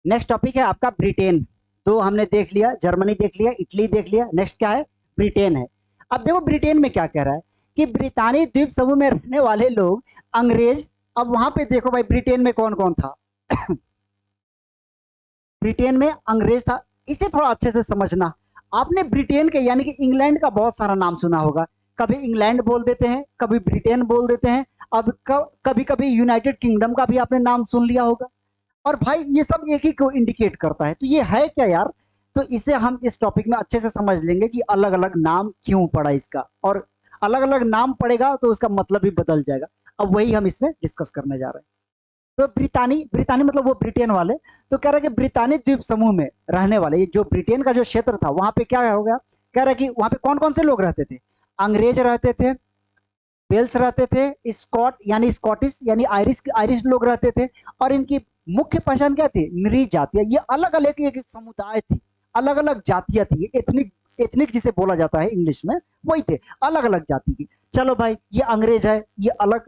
Next topic है आपका Britain. तो हमने देख लिया, जर्मनी देख लिया, इटली देख लिया, नेक्स्ट क्या है, ब्रिटेन है। अब देखो ब्रिटेन में क्या कह रहा है कि ब्रितानी द्वीप समूह में रहने वाले लोग अंग्रेज। अब वहां पे देखो भाई ब्रिटेन में कौन कौन था। ब्रिटेन में अंग्रेज था। इसे थोड़ा अच्छे से समझना। आपने ब्रिटेन के यानी कि इंग्लैंड का बहुत सारा नाम सुना होगा। कभी इंग्लैंड बोल देते हैं, कभी ब्रिटेन बोल देते हैं। अब कभी कभी यूनाइटेड किंगडम का भी आपने नाम सुन लिया होगा। और भाई ये सब एक ही को इंडिकेट करता है, तो ये है क्या यार। तो इसे हम इस टॉपिक में अच्छे से समझ लेंगे कि अलग अलग नाम क्यों पड़ा इसका, और अलग अलग नाम पड़ेगा तो उसका मतलब भी बदल जाएगा। अब वही हम इसमें डिस्कस करने जा रहे हैं। तो ब्रितानी, ब्रितानी मतलब वो ब्रिटेन वाले। तो कह रहा है कि ब्रितानी द्वीप समूह में रहने वाले, ये जो ब्रिटेन का जो क्षेत्र था वहां पे क्या हो गया, कह रहा है कि वहां पे कौन कौन से लोग रहते थे। अंग्रेज रहते थे, वेल्स रहते थे, स्कॉट यानी स्कॉटिश यानी आयरिश आयरिश लोग रहते थे। और इनकी मुख्य पहचान क्या थी, निरीह जातियां। ये अलग अलग एक समुदाय थी, अलग अलग जातियां थी। एथनिक, एथनिक जिसे बोला जाता है इंग्लिश में, वही थे, अलग अलग जाति की। चलो भाई, ये अंग्रेज है, ये अलग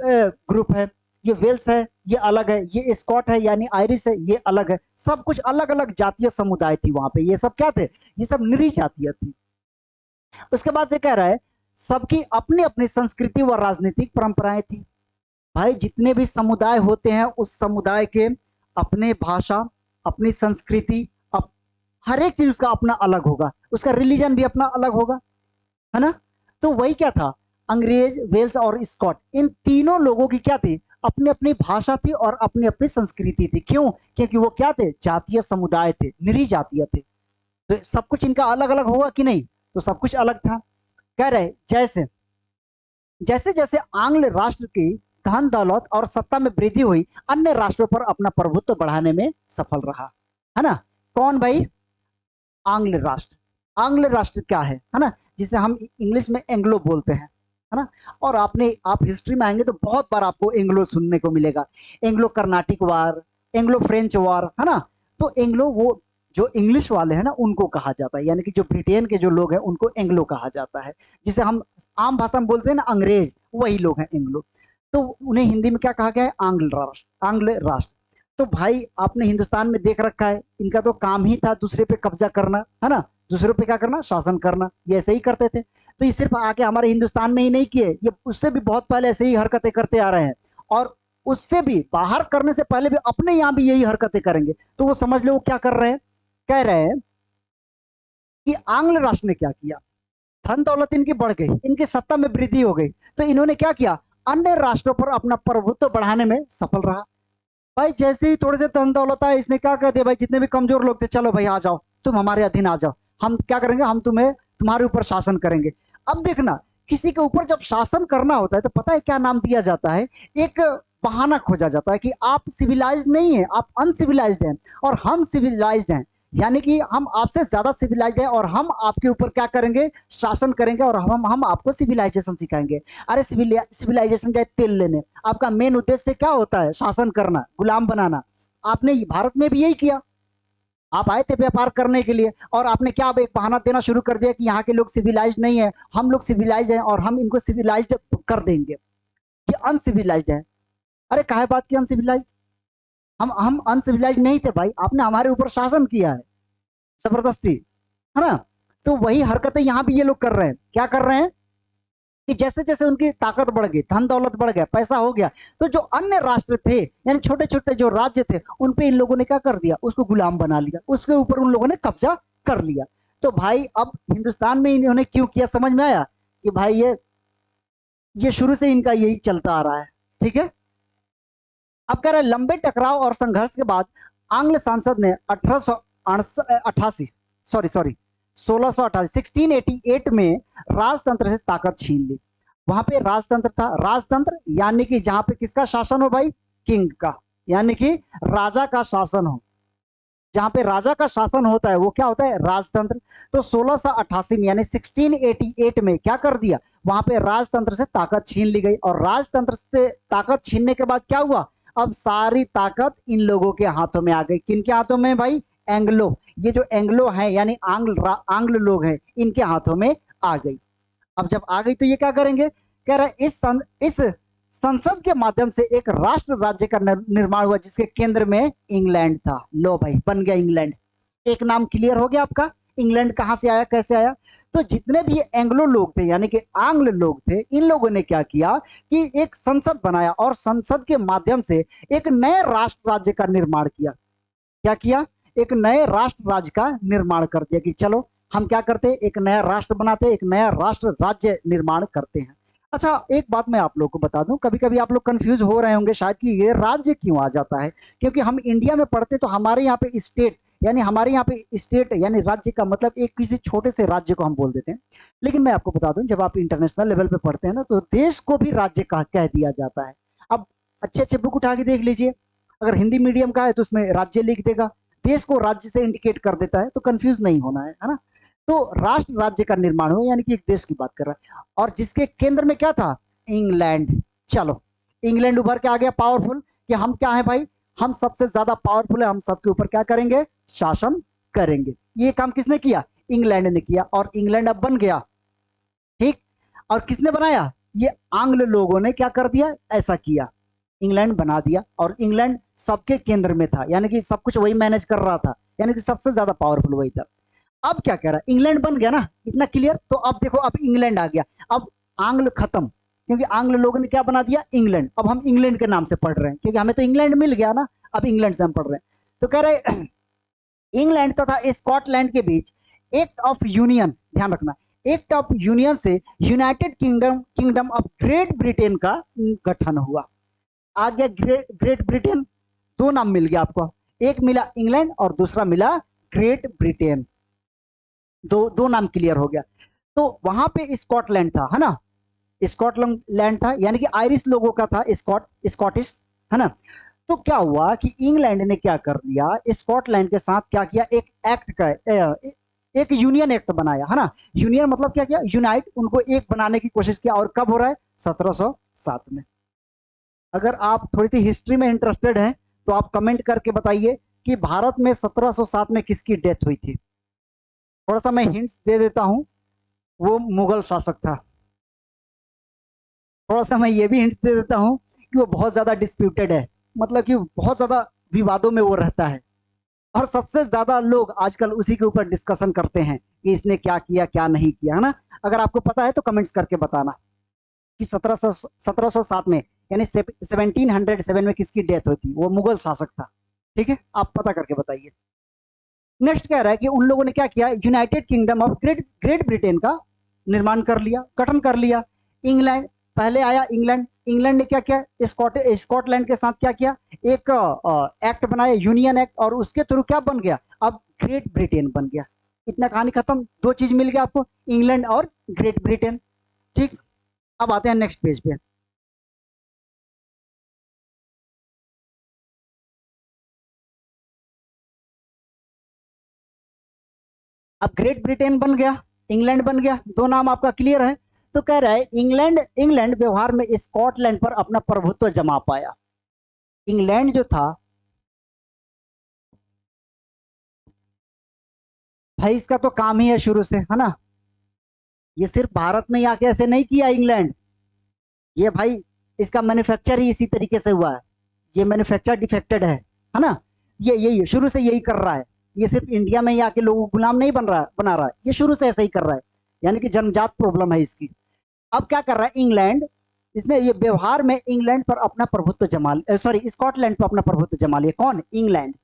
ग्रुप है। ये वेल्स है, ये अलग है। ये स्कॉट है यानी आयरिश है, ये अलग है। सब कुछ अलग अलग जातीय समुदाय थी वहां पे। ये सब क्या थे, ये सब निरीह जातियां थी। उसके बाद से कह रहा है सबकी अपनी अपनी संस्कृति व राजनीतिक परंपराएं थी। भाई जितने भी समुदाय होते हैं उस समुदाय के अपने भाषा, अपनी संस्कृति, हर एक चीज उसका अपना अलग होगा। उसका रिलीजन भी अपना अलग होगा, है ना। तो वही क्या था, अंग्रेज, वेल्स और स्कॉट, इन तीनों लोगों की क्या थी, अपनी अपनी भाषा थी और अपनी अपनी संस्कृति थी। क्यों, क्योंकि वो क्या थे, जातीय समुदाय थे, निरीह जातीय थे। तो सब कुछ इनका अलग अलग होगा कि नहीं, तो सब कुछ अलग था। कह रहे जैसे जैसे जैसे आंग्ल राष्ट्र की धन दौलत और सत्ता में वृद्धि हुई, अन्य राष्ट्रों पर अपना प्रभुत्व बढ़ाने में सफल रहा, है ना। कौन भाई, आंग्ल राष्ट्र। आंग्ल राष्ट्र क्या है ना, जिसे हम इंग्लिश में एंग्लो बोलते हैं, है ना। और आप हिस्ट्री में आएंगे तो बहुत बार आपको एंग्लो सुनने को मिलेगा। एंग्लो कर्नाटिक वार, एंग्लो फ्रेंच वार, है ना। तो एंग्लो वो जो इंग्लिश वाले हैं ना उनको कहा जाता है, यानी कि जो ब्रिटेन के जो लोग हैं उनको एंग्लो कहा जाता है। जिसे हम आम भाषा में बोलते हैं ना अंग्रेज, वही लोग हैं एंग्लो। तो उन्हें हिंदी में क्या कहा गया है, आंग्ल राष्ट्र, आंग्ल राष्ट्र। तो भाई आपने हिंदुस्तान में देख रखा है, इनका तो काम ही था दूसरे पे कब्जा करना, है ना। दूसरों पे क्या करना, शासन करना। ये ऐसे ही करते थे। तो ये सिर्फ आके हमारे हिंदुस्तान में ही नहीं किए, ये उससे भी बहुत पहले ऐसे ही हरकतें करते आ रहे हैं। और उससे भी बाहर करने से पहले भी अपने यहाँ भी यही हरकतें करेंगे। तो वो समझ लो वो क्या कर रहे हैं, कह रहे हैं कि आंग्ल राष्ट्र ने क्या किया, धन दौलत इनकी बढ़ गई, इनकी सत्ता में वृद्धि हो गई, तो इन्होंने क्या किया, अन्य राष्ट्रों पर अपना प्रभुत्व बढ़ाने में सफल रहा। भाई जैसे ही थोड़े से धन दौलत आए, इसने क्या कर दिया, भाई जितने भी कमजोर लोग थे, चलो भाई आ जाओ, तुम हमारे अधीन आ जाओ। हम क्या करेंगे, हम तुम्हें, तुम्हारे ऊपर शासन करेंगे। अब देखना, किसी के ऊपर जब शासन करना होता है तो पता है क्या नाम दिया जाता है, एक बहाना खोजा जाता है कि आप सिविलाइज नहीं है, आप अनसिविलाइज्ड हैं और हम सिविलाइज्ड हैं। यानी कि हम आपसे ज्यादा सिविलाइज्ड हैं और हम आपके ऊपर क्या करेंगे, शासन करेंगे, और हम आपको सिविलाइजेशन सिखाएंगे। अरे सिविलाइजेशन जाए तेल लेने, आपका मेन उद्देश्य क्या होता है, शासन करना, गुलाम बनाना। आपने भारत में भी यही किया। आप आए थे व्यापार करने के लिए, और आपने क्या अब एक बहाना देना शुरू कर दिया कि यहाँ के लोग सिविलाइज नहीं है, हम लोग सिविलाइज हैं और हम इनको सिविलाइज्ड कर देंगे, ये अनसिविलाइज्ड है। अरे काहे बात की अनसिविलाइज, हम अनसिविलाइज नहीं थे भाई, आपने हमारे ऊपर शासन किया है जबरदस्ती, है ना। तो वही हरकतें यहाँ भी ये लोग कर रहे हैं। क्या कर रहे हैं कि जैसे जैसे उनकी ताकत बढ़ गई, धन दौलत बढ़ गया, पैसा हो गया, तो जो अन्य राष्ट्र थे यानी छोटे छोटे जो राज्य थे, उन पे इन लोगों ने क्या कर दिया, उसको गुलाम बना लिया, उसके ऊपर उन लोगों ने कब्जा कर लिया। तो भाई अब हिंदुस्तान में इन्होंने क्यों किया, समझ में आया कि भाई ये शुरू से इनका यही चलता आ रहा है, ठीक है। अब कह रहे हैं लंबे टकराव और संघर्ष के बाद आंग्ल सांसद ने 1888 सॉरी 1688 1688 में राजतंत्र से ताकत छीन ली। वहां पे राजतंत्र था, राजतंत्र यानी कि जहां पे किसका शासन हो भाई, किंग का, यानी कि राजा का शासन हो। जहां पे राजा का शासन होता है वो क्या होता है, राजतंत्र। तो 1688 में यानी 1688 में क्या कर दिया, वहां पे राजतंत्र से ताकत छीन ली गई। और राजतंत्र से ताकत छीनने के बाद क्या हुआ, अब सारी ताकत इन लोगों के हाथों में आ गई। किनके हाथों में भाई, एंग्लो, ये जो एंग्लो है यानी आंग्ल आंग्ल लोग हैं, इनके हाथों में आ गई। अब जब आ गई तो ये क्या करेंगे, कह रहा है इस संसद के माध्यम से एक राष्ट्र राज्य का निर्माण हुआ जिसके केंद्र में इंग्लैंड था। लो भाई, बन गया इंग्लैंड। एक नाम क्लियर हो गया आपका। इंग्लैंड कहां से आया, कैसे आया? तो जितने भी एंग्लो लोग थे यानी कि आंग्ल लोग थे, इन लोगों ने क्या किया कि एक संसद बनाया और संसद के माध्यम से एक नए राष्ट्र राज्य का निर्माण किया। क्या किया? एक नए राष्ट्र राज्य का निर्माण कर दिया कि चलो हम क्या करते हैं, एक नया राष्ट्र बनाते हैं, एक नया राष्ट्र राज्य निर्माण करते हैं। अच्छा, एक बात मैं आप लोग को बता दूं, कभी कभी आप लोग कंफ्यूज हो रहे होंगे शायद कि ये राज्य क्यों आ जाता है, क्योंकि हम इंडिया में पढ़ते तो हमारे यहाँ पे स्टेट यानी हमारे यहाँ पे स्टेट यानी राज्य का मतलब एक किसी छोटे से राज्य को हम बोल देते हैं। लेकिन मैं आपको बता दूं, जब आप इंटरनेशनल लेवल पे पढ़ते हैं ना तो देश को भी राज्य कह दिया जाता है। अब अच्छे अच्छे बुक उठा के देख लीजिए, अगर हिंदी मीडियम का है तो उसमें राज्य लिख देगा, देश को राज्य से इंडिकेट कर देता है, तो कंफ्यूज नहीं होना है ना। तो राष्ट्र राज्य का निर्माण हो यानी कि एक देश की बात कर रहा है और जिसके केंद्र में क्या था, इंग्लैंड। चलो, इंग्लैंड उभर के आ गया पावरफुल कि हम क्या है भाई, हम सबसे ज्यादा पावरफुल है, हम सबके ऊपर क्या करेंगे, शासन करेंगे। ये काम किसने किया, इंग्लैंड ने किया और इंग्लैंड अब बन गया। ठीक, और किसने बनाया, ये आंग्ल लोगों ने क्या कर दिया, ऐसा किया, इंग्लैंड बना दिया और इंग्लैंड सबके केंद्र में था यानी कि सब कुछ वही मैनेज कर रहा था, यानी कि सबसे ज्यादा पावरफुल वही था। अब क्या कह रहा है, इंग्लैंड बन गया ना, इतना क्लियर। तो अब देखो, अब इंग्लैंड आ गया, अब आंग्ल खत्म, क्योंकि आंग्ल लोगों ने क्या बना दिया, इंग्लैंड। अब हम इंग्लैंड के नाम से पढ़ रहे हैं क्योंकि हमें तो इंग्लैंड मिल गया ना, अब इंग्लैंड से हम पढ़ रहे हैं। तो कह रहे इंग्लैंड तथा स्कॉटलैंड के बीच एक्ट ऑफ यूनियन, ध्यान रखना, एक्ट ऑफ यूनियन से United kingdom of great Britain का गठन हुआ। आ गया ग्रेट ब्रिटेन, दो नाम मिल गया आपको, एक मिला इंग्लैंड और दूसरा मिला ग्रेट ब्रिटेन, दो नाम क्लियर हो गया। तो वहां पे स्कॉटलैंड था, है ना, स्कॉटलैंड था यानी कि आयरिश लोगों का था, स्कॉटिश, है ना। तो क्या हुआ कि इंग्लैंड ने क्या कर दिया, स्कॉटलैंड के साथ क्या किया, एक एक्ट का एक यूनियन एक्ट बनाया, है ना। यूनियन मतलब क्या किया, यूनाइट, उनको एक बनाने की कोशिश किया। और कब हो रहा है, 1707 में। अगर आप थोड़ी सी हिस्ट्री में इंटरेस्टेड हैं तो आप कमेंट करके बताइए कि भारत में 1707 में किसकी डेथ हुई थी। थोड़ा सा मैं हिंट्स दे देता हूं, वो मुगल शासक था। थोड़ा सा मैं ये भी हिंट्स दे देता हूं कि वो बहुत ज्यादा डिस्प्यूटेड है, मतलब कि बहुत ज्यादा विवादों में वो रहता है और सबसे ज्यादा लोग आजकल उसी के ऊपर डिस्कशन करते हैं कि इसने क्या किया क्या नहीं किया, है ना। अगर आपको पता है तो कमेंट्स करके बताना कि 1707 में यानी 1707 में किसकी डेथ हुई थी, वो मुगल शासक था। ठीक है, आप पता करके बताइए। नेक्स्ट कह रहा है कि उन लोगों ने क्या किया, United kingdom of great Britain का निर्माण कर लिया, गठन कर लिया। इंग्लैंड पहले आया, इंग्लैंड ने क्या किया, स्कॉटलैंड के साथ क्या किया, एक एक्ट बनाया, यूनियन एक्ट, और उसके थ्रू क्या बन गया, अब ग्रेट ब्रिटेन बन गया। इतना कहानी खत्म, दो चीज मिल गया आपको, इंग्लैंड और ग्रेट ब्रिटेन। ठीक, अब आते हैं नेक्स्ट पेज पे। अब ग्रेट ब्रिटेन बन गया, इंग्लैंड बन गया, दो नाम आपका क्लियर है। तो कह रहा है इंग्लैंड व्यवहार में स्कॉटलैंड पर अपना प्रभुत्व जमा पाया। इंग्लैंड जो था भाई, इसका तो काम ही है शुरू से, है ना। ये सिर्फ भारत में आके ऐसे नहीं किया इंग्लैंड, ये भाई इसका मैन्युफैक्चर ही इसी तरीके से हुआ है। ये मैन्युफैक्चर डिफेक्टेड है ना। ये यही शुरू से यही कर रहा है। ये सिर्फ इंडिया में ही आके लोगों को गुलाम नहीं बना रहा है, ये शुरू से ऐसा ही कर रहा है, यानी कि जन्मजात प्रॉब्लम है इसकी। अब क्या कर रहा है इंग्लैंड, इसने ये व्यवहार में इंग्लैंड पर अपना प्रभुत्व जमा, सॉरी स्कॉटलैंड पर अपना प्रभुत्व जमा लिया। कौन, इंग्लैंड।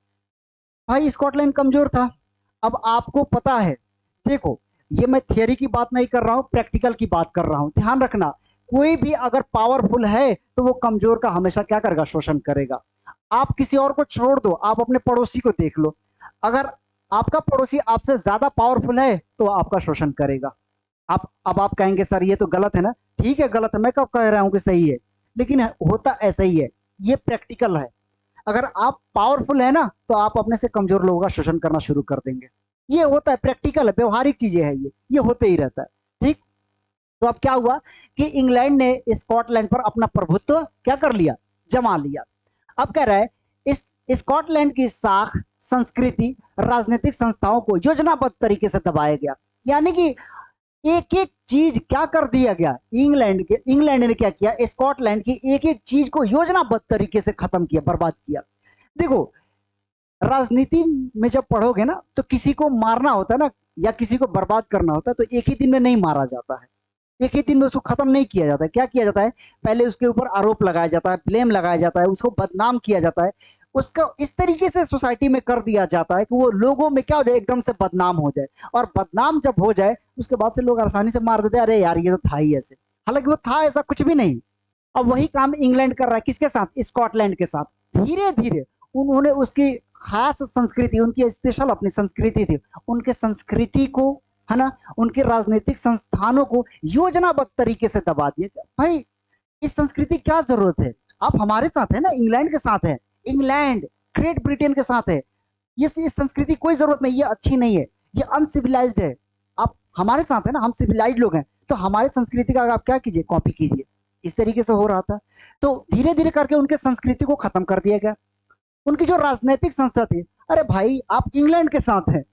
भाई स्कॉटलैंड कमजोर था। अब आपको पता है, देखो ये मैं थियरी की बात नहीं कर रहा हूं, प्रैक्टिकल की बात कर रहा हूं, ध्यान रखना। कोई भी अगर पावरफुल है तो वो कमजोर का हमेशा क्या करेगा, शोषण करेगा। आप किसी और को छोड़ दो, आप अपने पड़ोसी को देख लो, अगर आपका पड़ोसी आपसे ज्यादा पावरफुल है तो आपका शोषण करेगा। अब आप कहेंगे सर ये तो गलत है ना, ठीक है गलत है, मैं कब कह रहा हूं कि सही है, लेकिन होता ऐसा ही है, ये प्रैक्टिकल है। अगर आप पावरफुल है ना तो आप अपने से कमजोर लोगों का शोषण करना शुरू कर देंगे। ये होता है, प्रैक्टिकल है, व्यवहारिक चीजें है, ये होते ही रहता है। ठीक, तो अब क्या हुआ कि इंग्लैंड ने स्कॉटलैंड पर अपना प्रभुत्व क्या कर लिया, जमा लिया। अब कह रहा है इस स्कॉटलैंड की साख, संस्कृति, राजनीतिक संस्थाओं को योजनाबद्ध तरीके से दबाया गया। यानी कि एक एक चीज क्या कर दिया गया, इंग्लैंड ने क्या किया, स्कॉटलैंड की एक एक चीज को योजनाबद्ध तरीके से खत्म किया, बर्बाद किया। देखो, राजनीति में जब पढ़ोगे ना, तो किसी को मारना होता है ना, या किसी को बर्बाद करना होता है, तो एक ही दिन में नहीं मारा जाता है, एक ही दिन में उसको खत्म नहीं किया जाता है। क्या किया जाता है, पहले उसके ऊपर आरोप लगाया जाता है, ब्लेम लगाया जाता है, उसको बदनाम किया जाता है, उसका इस तरीके से सोसाइटी में कर दिया जाता है कि वो लोगों में क्या हो जाए, एकदम से बदनाम हो जाए। और बदनाम जब हो जाए, उसके बाद से लोग आसानी से मार देते हैं, अरे यार ये तो था ही ऐसे, हालांकि वो था ऐसा कुछ भी नहीं। अब वही काम इंग्लैंड कर रहा है, किसके साथ, स्कॉटलैंड के साथ। धीरे धीरे उन्होंने उसकी खास संस्कृति, उनकी स्पेशल अपनी संस्कृति थी, उनके संस्कृति को, है ना, उनके राजनीतिक संस्थानों को योजनाबद्ध तरीके से दबा दिया। भाई इस संस्कृति क्या जरूरत है, आप हमारे साथ है ना, इंग्लैंड के साथ है, इंग्लैंड ग्रेट ब्रिटेन के साथ है, ये इस संस्कृति कोई जरूरत नहीं, ये अच्छी नहीं है, ये अनसिविलाइज्ड है। आप हमारे साथ है ना, हम सिविलाइज्ड लोग हैं, तो हमारे संस्कृति का आप क्या कीजिए, कॉपी कीजिए। इस तरीके से हो रहा था। तो धीरे धीरे करके उनके संस्कृति को खत्म कर दिया गया। उनकी जो राजनीतिक संस्था थी, अरे भाई आप इंग्लैंड के साथ हैं,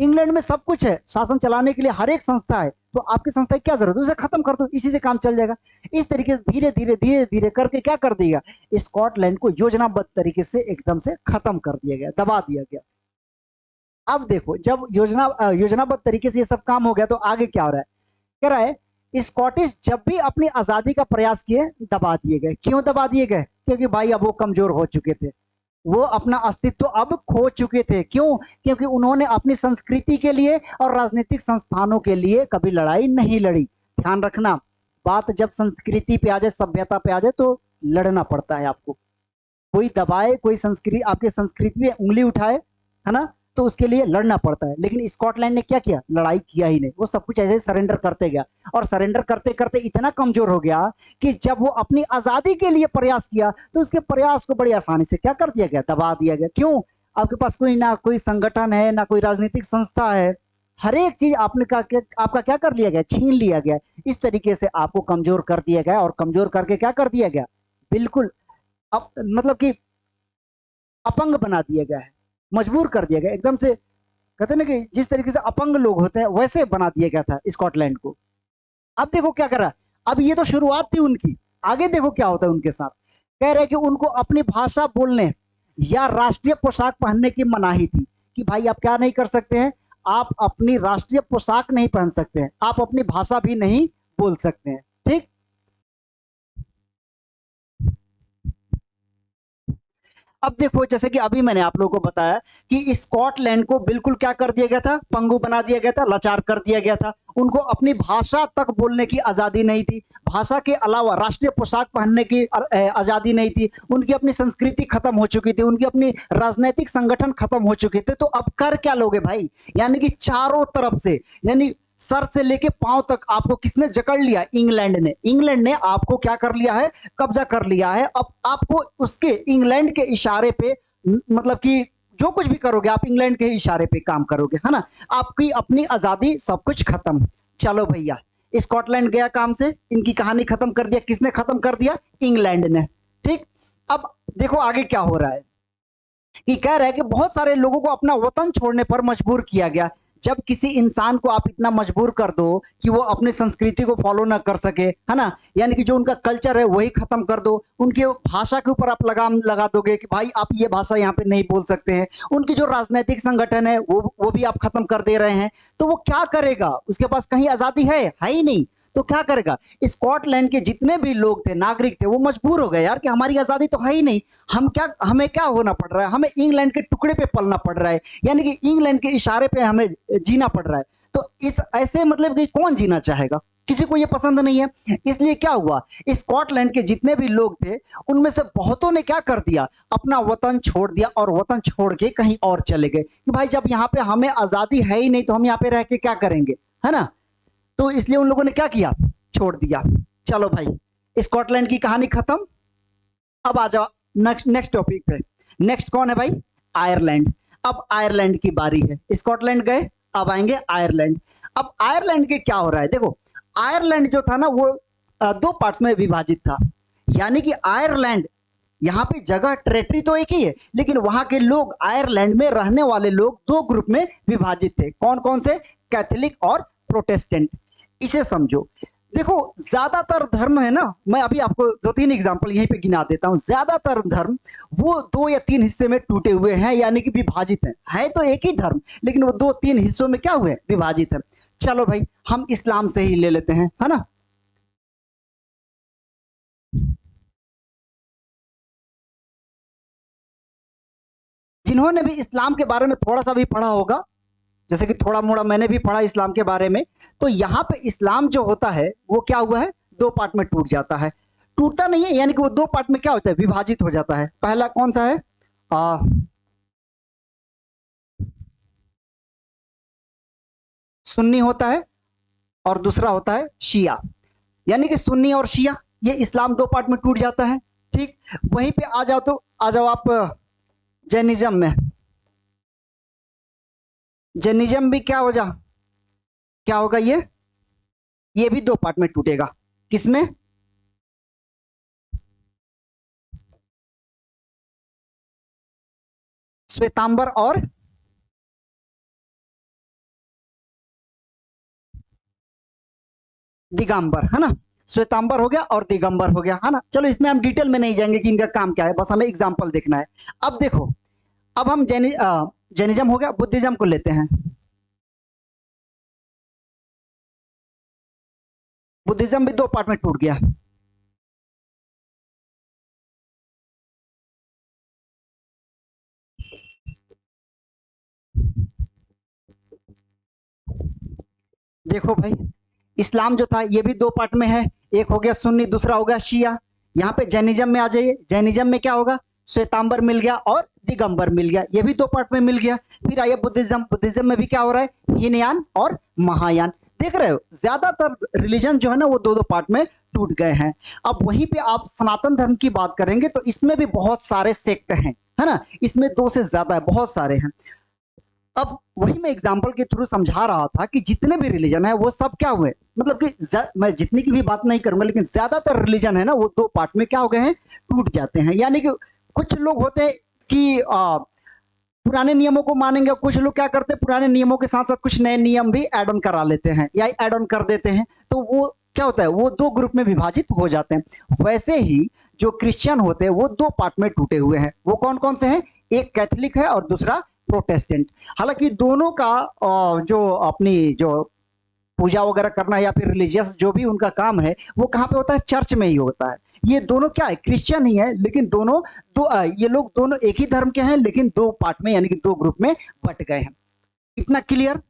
इंग्लैंड में सब कुछ है, शासन चलाने के लिए हर एक संस्था है, तो आपकी संस्था की क्या जरूरत है, उसे खत्म कर दो, इसी से काम चल जाएगा। इस तरीके से धीरे धीरे करके क्या कर दिया, स्कॉटलैंड को योजनाबद्ध तरीके से एकदम से खत्म कर दिया गया, दबा दिया गया। अब देखो, जब योजनाबद्ध तरीके से ये सब काम हो गया, तो आगे क्या हो रहा है, कह रहा है स्कॉटिश जब भी अपनी आजादी का प्रयास किए, दबा दिए गए। क्यों दबा दिए गए, क्योंकि भाई अब वो कमजोर हो चुके थे, वो अपना अस्तित्व अब खो चुके थे। क्यों, क्योंकि उन्होंने अपनी संस्कृति के लिए और राजनीतिक संस्थानों के लिए कभी लड़ाई नहीं लड़ी। ध्यान रखना, बात जब संस्कृति पे आ जाए, सभ्यता पे आ जाए, तो लड़ना पड़ता है आपको। कोई दबाए, कोई संस्कृति आपके संस्कृति पे उंगली उठाए, है ना, तो उसके लिए लड़ना पड़ता है। लेकिन स्कॉटलैंड ने क्या किया, लड़ाई किया ही नहीं, वो सब कुछ ऐसे सरेंडर करते गया, और सरेंडर करते करते इतना कमजोर हो गया कि जब वो अपनी आजादी के लिए प्रयास किया, तो उसके प्रयास को बड़ी आसानी से क्या कर दिया गया, दबा दिया गया। क्यों, आपके पास कोई ना कोई संगठन है, ना कोई राजनीतिक संस्था है, हर एक चीज आपका क्या कर लिया गया, छीन लिया गया। इस तरीके से आपको कमजोर कर दिया गया, और कमजोर करके क्या कर दिया गया, बिल्कुल मतलब कि अपंग बना दिया गया है, मजबूर कर दिया गया एकदम से। कहते ना कि जिस तरीके से अपंग लोग होते हैं, वैसे बना दिया गया था स्कॉटलैंड को। अब देखो क्या करा, अब ये तो शुरुआत थी उनकी, आगे देखो क्या होता है उनके साथ। कह रहे कि उनको अपनी भाषा बोलने या राष्ट्रीय पोशाक पहनने की मनाही थी, कि भाई आप क्या नहीं कर सकते हैं, आप अपनी राष्ट्रीय पोशाक नहीं पहन सकते हैं, आप अपनी भाषा भी नहीं बोल सकते हैं। ठीक, अब देखो, जैसे कि अभी मैंने आप लोगों को बताया कि स्कॉटलैंड को बिल्कुल क्या कर दिया गया था, पंगु बना दिया गया था, लाचार कर दिया गया था। उनको अपनी भाषा तक बोलने की आजादी नहीं थी, भाषा के अलावा राष्ट्रीय पोशाक पहनने की आजादी नहीं थी, उनकी अपनी संस्कृति खत्म हो चुकी थी, उनकी अपनी राजनीतिक संगठन खत्म हो चुके थे। तो अब कर क्या लोगे भाई, यानी कि चारों तरफ से, यानी सर से लेके पांव तक आपको किसने जकड़ लिया, इंग्लैंड ने। इंग्लैंड ने आपको क्या कर लिया है, कब्जा कर लिया है। अब आपको उसके इंग्लैंड के इशारे पे, मतलब कि जो कुछ भी करोगे आप इंग्लैंड के इशारे पे काम करोगे, है ना, आपकी अपनी आजादी, सब कुछ खत्म। चलो भैया, स्कॉटलैंड गया काम से, इनकी कहानी खत्म कर दिया, किसने खत्म कर दिया, इंग्लैंड ने। ठीक, अब देखो आगे क्या हो रहा है, कि कह रहा है कि बहुत सारे लोगों को अपना वतन छोड़ने पर मजबूर किया गया। जब किसी इंसान को आप इतना मजबूर कर दो कि वो अपनी संस्कृति को फॉलो ना कर सके, है ना, यानी कि जो उनका कल्चर है वही खत्म कर दो, उनके भाषा के ऊपर आप लगाम लगा दोगे कि भाई आप ये भाषा यहाँ पे नहीं बोल सकते हैं, उनकी जो राजनीतिक संगठन है वो भी आप खत्म कर दे रहे हैं, तो वो क्या करेगा, उसके पास कहीं आजादी है ही नहीं, तो क्या करेगा। स्कॉटलैंड के जितने भी लोग थे, नागरिक थे, वो मजबूर हो गए यार कि हमारी आजादी तो है ही नहीं, हमें क्या होना पड़ रहा है, हमें इंग्लैंड के टुकड़े पे पलना पड़ रहा है, यानी कि इंग्लैंड के इशारे पे हमें जीना पड़ रहा है। तो इस ऐसे मतलब कि कौन जीना चाहेगा, किसी को ये पसंद नहीं है। इसलिए क्या हुआ, स्कॉटलैंड के जितने भी लोग थे, उनमें से बहुतों ने क्या कर दिया, अपना वतन छोड़ दिया, और वतन छोड़ के कहीं और चले गए कि भाई जब यहाँ पे हमें आजादी है ही नहीं, तो हम यहाँ पे रह के क्या करेंगे, है ना। तो इसलिए उन लोगों ने क्या किया, छोड़ दिया। चलो भाई, स्कॉटलैंड की कहानी खत्म। अब आ जाओ नेक्स्ट टॉपिक पे। नेक्स्ट कौन है भाई, आयरलैंड। अब आयरलैंड की बारी है, स्कॉटलैंड गए, अब आएंगे आयरलैंड। अब आयरलैंड के क्या हो रहा है, देखो आयरलैंड जो था ना, वो दो पार्ट्स में विभाजित था। यानी कि आयरलैंड, यहाँ पे जगह टेरिटरी तो एक ही है, लेकिन वहां के लोग, आयरलैंड में रहने वाले लोग दो ग्रुप में विभाजित थे। कौन कौन से, कैथोलिक और प्रोटेस्टेंट। इसे समझो। देखो ज्यादातर धर्म है ना, मैं अभी आपको दो तीन एग्जांपल यहीं पे गिना देता हूं। ज्यादातर धर्म वो दो या तीन हिस्से में टूटे हुए हैं, यानी कि विभाजित हैं। है तो एक ही धर्म, लेकिन वो दो तीन हिस्सों में क्या हुए, विभाजित है। चलो भाई हम इस्लाम से ही ले लेते हैं, है ना। जिन्होंने भी इस्लाम के बारे में थोड़ा सा भी पढ़ा होगा, जैसे कि थोड़ा मोड़ा मैंने भी पढ़ा इस्लाम के बारे में, तो यहाँ पे इस्लाम जो होता है वो क्या हुआ है, दो पार्ट में टूट जाता है। टूटता नहीं है, यानी कि वो दो पार्ट में क्या होता है, विभाजित हो जाता है। पहला कौन सा है, आ, सुन्नी होता है, और दूसरा होता है शिया। यानी कि सुन्नी और शिया, ये इस्लाम दो पार्ट में टूट जाता है। ठीक, वहीं पे आ जाओ, तो आ जाओ आप जैनिज्म में। जैनिज्म भी क्या हो जा, क्या होगा ये भी दो पार्ट में टूटेगा। किसमें, श्वेतांबर और दिगंबर, है ना। श्वेतांबर हो गया और दिगंबर हो गया, है ना। चलो इसमें हम डिटेल में नहीं जाएंगे कि इनका काम क्या है, बस हमें एग्जाम्पल देखना है। अब देखो, अब हम जैनिज्म हो गया, बुद्धिज्म को लेते हैं। बुद्धिज्म भी दो पार्ट में टूट गया। देखो भाई, इस्लाम जो था ये भी दो पार्ट में है, एक हो गया सुन्नी, दूसरा हो गया शिया। यहाँ पे जैनिज्म में आ जाइए, जैनिज्म में क्या होगा, श्वेतांबर मिल गया और दिगंबर मिल गया, ये भी दो पार्ट में मिल गया। फिर आइए बुद्धिज्म, बुद्धिज्म में भी क्या हो रहा है, हीनयान और महायान। देख रहे हो, ज्यादातर रिलीजन जो है ना वो दो दो पार्ट में टूट गए हैं। अब वहीं पे आप सनातन धर्म की बात करेंगे तो इसमें भी बहुत सारे सेक्ट हैं, है ना। इसमें दो से ज्यादा है, बहुत सारे हैं। अब वही मैं एग्जाम्पल के थ्रू समझा रहा था कि जितने भी रिलीजन है वो सब क्या हुए, मतलब कि मैं जितनी की भी बात नहीं करूंगा, लेकिन ज्यादातर रिलीजन है ना वो दो पार्ट में क्या हो गए हैं, टूट जाते हैं। यानी कि कुछ लोग होते हैं कि पुराने नियमों को मानेंगे, कुछ लोग क्या करते हैं, पुराने नियमों के साथ साथ कुछ नए नियम भी एड ऑन करा लेते हैं या एड ऑन कर देते हैं, तो वो क्या होता है, वो दो ग्रुप में विभाजित हो जाते हैं। वैसे ही जो क्रिश्चियन होते हैं वो दो पार्ट में टूटे हुए हैं। वो कौन कौन से हैं, एक कैथोलिक है और दूसरा प्रोटेस्टेंट। हालांकि दोनों का जो अपनी जो पूजा वगैरह करना या फिर रिलीजियस जो भी उनका काम है वो कहाँ पे होता है, चर्च में ही होता है। ये दोनों क्या है, क्रिश्चियन ही है, लेकिन दोनों ये लोग दोनों एक ही धर्म के हैं, लेकिन दो पार्ट में यानी कि दो ग्रुप में बट गए हैं। इतना क्लियर।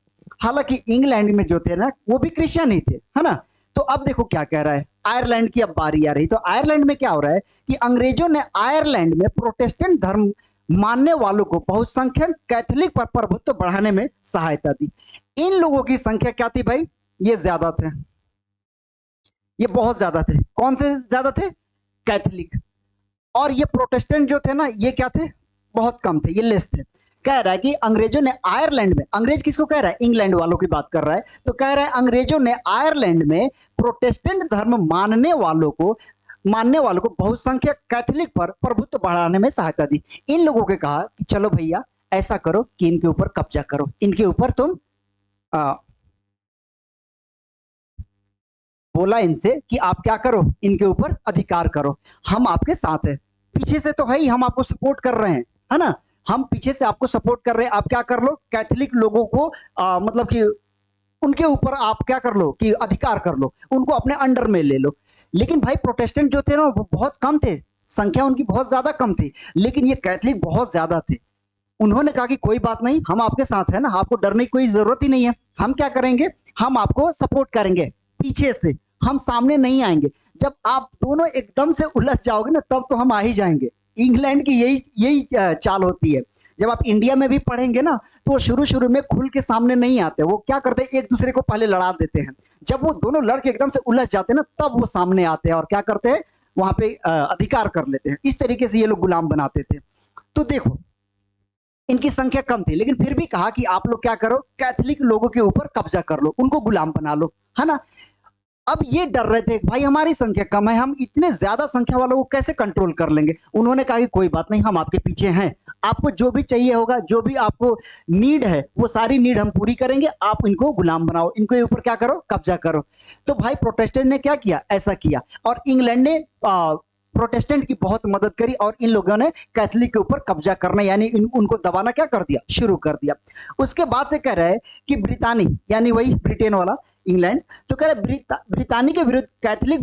हालांकि इंग्लैंड में जो थे ना वो भी क्रिश्चियन ही थे, है ना। तो अब देखो क्या कह रहा है, आयरलैंड की अब बारी आ रही। तो आयरलैंड में क्या हो रहा है कि अंग्रेजों ने आयरलैंड में प्रोटेस्टेंट धर्म मानने वालों को बहुसंख्यक कैथोलिक पर प्रभुत्व बढ़ाने में सहायता दी। इन लोगों की संख्या क्या थी भाई, ये ज्यादा थे, ये बहुत ज्यादा थे। कौन से ज्यादा थे, कैथोलिक। और ये प्रोटेस्टेंट जो थे ना ये क्या थे, बहुत कम थे, ये लेस थे। कह रहा है कि अंग्रेजों ने आयरलैंड में, अंग्रेज किसको कह रहा है, इंग्लैंड वालों की बात कर रहा है, तो कह रहा है अंग्रेजों ने आयरलैंड में प्रोटेस्टेंट धर्म मानने वालों को बहुसंख्यक कैथोलिक पर प्रभुत्व बढ़ाने में सहायता दी। इन लोगों के कहा कि चलो भैया ऐसा करो कि इनके ऊपर कब्जा करो, इनके ऊपर तुम आ, बोला इनसे कि आप क्या करो, इनके ऊपर अधिकार करो, हम आपके साथ हैं। पीछे से तो है ही, हम आपको सपोर्ट कर रहे हैं, है ना। हम पीछे से आपको सपोर्ट कर रहे हैं, आप क्या कर लो, कैथोलिक लोगों को मतलब कि उनके ऊपर आप क्या कर लो कि अधिकार कर लो, उनको अपने अंडर में ले लो। लेकिन भाई प्रोटेस्टेंट जो थे ना वो बहुत कम थे, संख्या उनकी बहुत ज्यादा कम थी, लेकिन ये कैथोलिक बहुत ज्यादा थे। उन्होंने कहा कि कोई बात नहीं, हम आपके साथ है ना, आपको डरने की कोई जरूरत ही नहीं है। हम क्या करेंगे, हम आपको सपोर्ट करेंगे पीछे से, हम सामने नहीं आएंगे। जब आप दोनों एकदम से उलझ जाओगे ना तब तो हम आ ही जाएंगे। इंग्लैंड की यही यही चाल होती है। जब आप इंडिया में भी पढ़ेंगे ना तो शुरू शुरू में खुल के सामने नहीं आते, वो क्या करते हैं, एक दूसरे को पहले लड़ा देते हैं। जब वो दोनों लड़के एकदम से उलझ जाते हैं ना तब वो सामने आते हैं और क्या करते हैं, वहां पे अधिकार कर लेते हैं। इस तरीके से ये लोग गुलाम बनाते थे। तो देखो इनकी संख्या कम थी, लेकिन फिर भी कहा कि आप लोग क्या करो, कैथोलिक लोगों के ऊपर कब्जा कर लो, उनको गुलाम बना लो, है ना। अब ये डर रहे थे भाई हमारी संख्या कम है, हम इतने ज्यादा संख्या वालों को कैसे कंट्रोल कर लेंगे। उन्होंने कहा कि कोई बात नहीं, हम आपके पीछे हैं, आपको जो भी चाहिए होगा, जो भी आपको नीड है, वो सारी नीड हम पूरी करेंगे, आप इनको गुलाम बनाओ, इनके ऊपर क्या करो, कब्जा करो। तो भाई प्रोटेस्टेंट ने क्या किया, ऐसा किया, और इंग्लैंड ने प्रोटेस्टेंट की बहुत मदद करी, और इन लोगों ने कैथलिक के ऊपर कब्जा करना यानी उनको दबाना क्या कर दिया, शुरू कर दिया। उसके बाद से कह रहे हैं कि ब्रितानी यानी वही ब्रिटेन वाला इंग्लैंड, तो कह रहे ब्रितानी के विरुद्ध कैथलिक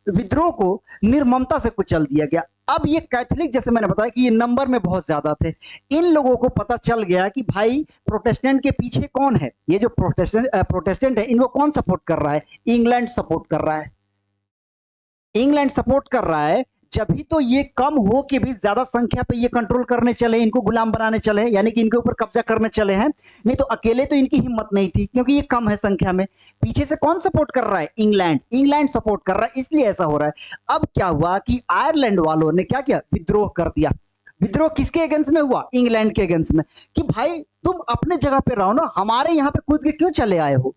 विद्रोह को निर्ममता से कुचल दिया गया। अब ये कैथलिक, जैसे मैंने बताया कि ये नंबर में बहुत ज्यादा थे, इन लोगों को पता चल गया कि भाई प्रोटेस्टेंट के पीछे कौन है, ये जो प्रोटेस्टेंट है इनको कौन सपोर्ट कर रहा है, इंग्लैंड सपोर्ट कर रहा है। इंग्लैंड सपोर्ट कर रहा है, जब भी तो ये कम हो के भी ज्यादा संख्या पे ये कंट्रोल करने चले, इनको गुलाम बनाने चले, यानी कि इनके ऊपर कब्जा करने चले हैं। नहीं तो अकेले तो इनकी हिम्मत नहीं थी, क्योंकि ये कम है संख्या में। पीछे से कौन सपोर्ट कर रहा है, इंग्लैंड, इंग्लैंड सपोर्ट कर रहा है, इसलिए ऐसा हो रहा है। अब क्या हुआ कि आयरलैंड वालों ने क्या किया, विद्रोह कर दिया। विद्रोह किसके अगेंस्ट में हुआ, इंग्लैंड के अगेंस्ट में, कि भाई तुम अपने जगह पे रहो ना, हमारे यहाँ पे कूद के क्यों चले आए हो,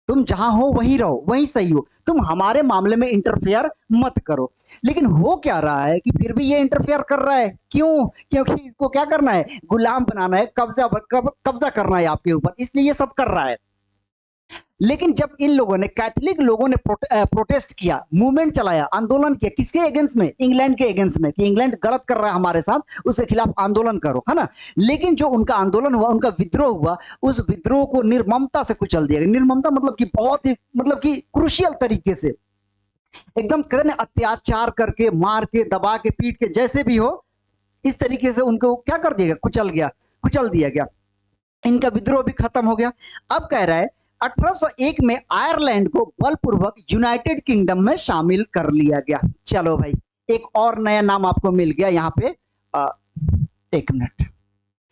तुम जहां हो वहीं रहो, वहीं सही हो, तुम हमारे मामले में इंटरफेयर मत करो। लेकिन हो क्या रहा है कि फिर भी ये इंटरफेयर कर रहा है, क्यों, क्योंकि इसको क्या करना है, गुलाम बनाना है, कब्जा करना है आपके ऊपर, इसलिए ये सब कर रहा है। लेकिन जब इन लोगों ने, कैथलिक लोगों ने प्रोटेस्ट किया, मूवमेंट चलाया, आंदोलन किया, किसके अगेंस्ट में, इंग्लैंड के अगेंस्ट में, कि इंग्लैंड गलत कर रहा है हमारे साथ, उसके खिलाफ आंदोलन करो, है ना। लेकिन जो उनका आंदोलन हुआ, उनका विद्रोह हुआ, उस विद्रोह को निर्ममता से कुचल दिया गया। निर्ममता मतलब कि बहुत ही, मतलब कि क्रूशियल तरीके से, एकदम कहते हैं अत्याचार करके, मार के, दबा के, पीट के, जैसे भी हो, इस तरीके से उनको क्या कर दिया गया, कुचल दिया गया। इनका विद्रोह भी खत्म हो गया। अब कह रहा है 1801 में आयरलैंड को बलपूर्वक यूनाइटेड किंगडम में शामिल कर लिया गया। चलो भाई, एक और नया नाम आपको मिल गया यहाँ पे, एक मिनट,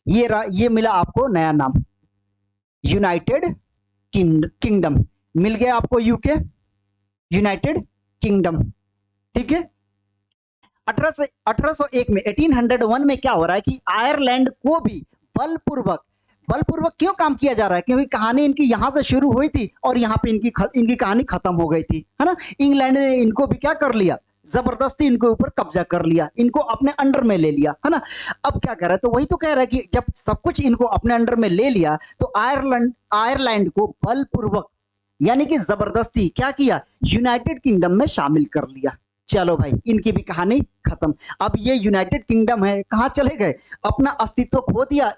ये मिला आपको नया नाम, यूनाइटेड किंगडम मिल गया आपको, यूके, यूनाइटेड किंगडम, ठीक है। 1801 में, 1801 में क्या हो रहा है कि आयरलैंड को भी बलपूर्वक क्यों काम किया जा रहा है, क्योंकि कहानी इनकी यहां से शुरू हुई थी और यहां पे इनकी कहानी खत्म हो गई थी, है ना। इंग्लैंड ने इनको भी क्या कर लिया, जबरदस्ती इनके ऊपर कब्जा कर लिया, इनको अपने अंडर में ले लिया, है ना। अब क्या कह रहा है, तो वही तो कह रहा है कि जब सब कुछ इनको अपने अंडर में ले लिया, तो आयरलैंड को बलपूर्वक यानी कि जबरदस्ती क्या किया, यूनाइटेड किंगडम में शामिल कर लिया। चलो भाई, इनकी भी कहानी खत्म। अब ये यूनाइटेड किंगडम है, कहां चले गए, अपना अस्तित्व खो दिया,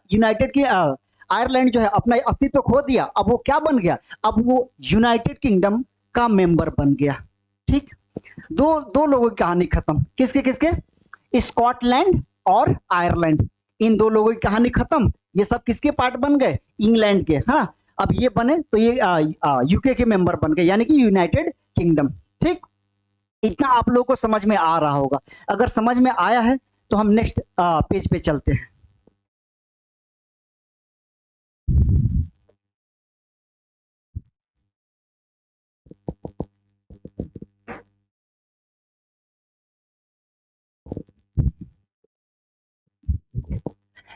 आयरलैंड जो है अपना अस्तित्व खो दिया। अब वो क्या बन गया, अब वो यूनाइटेड किंगडम का मेंबर बन गया, ठीक। दो लोगों की कहानी खत्म, किसके, स्कॉटलैंड और आयरलैंड, इन दो लोगों की कहानी खत्म। ये सब किसके पार्ट बन गए, इंग्लैंड के, हाँ। अब ये बने तो ये यूके के मेंबर बन गए, यानी कि यूनाइटेड किंगडम, ठीक। इतना आप लोगों को समझ में आ रहा होगा। अगर समझ में आया है तो हम नेक्स्ट पेज पे चलते हैं।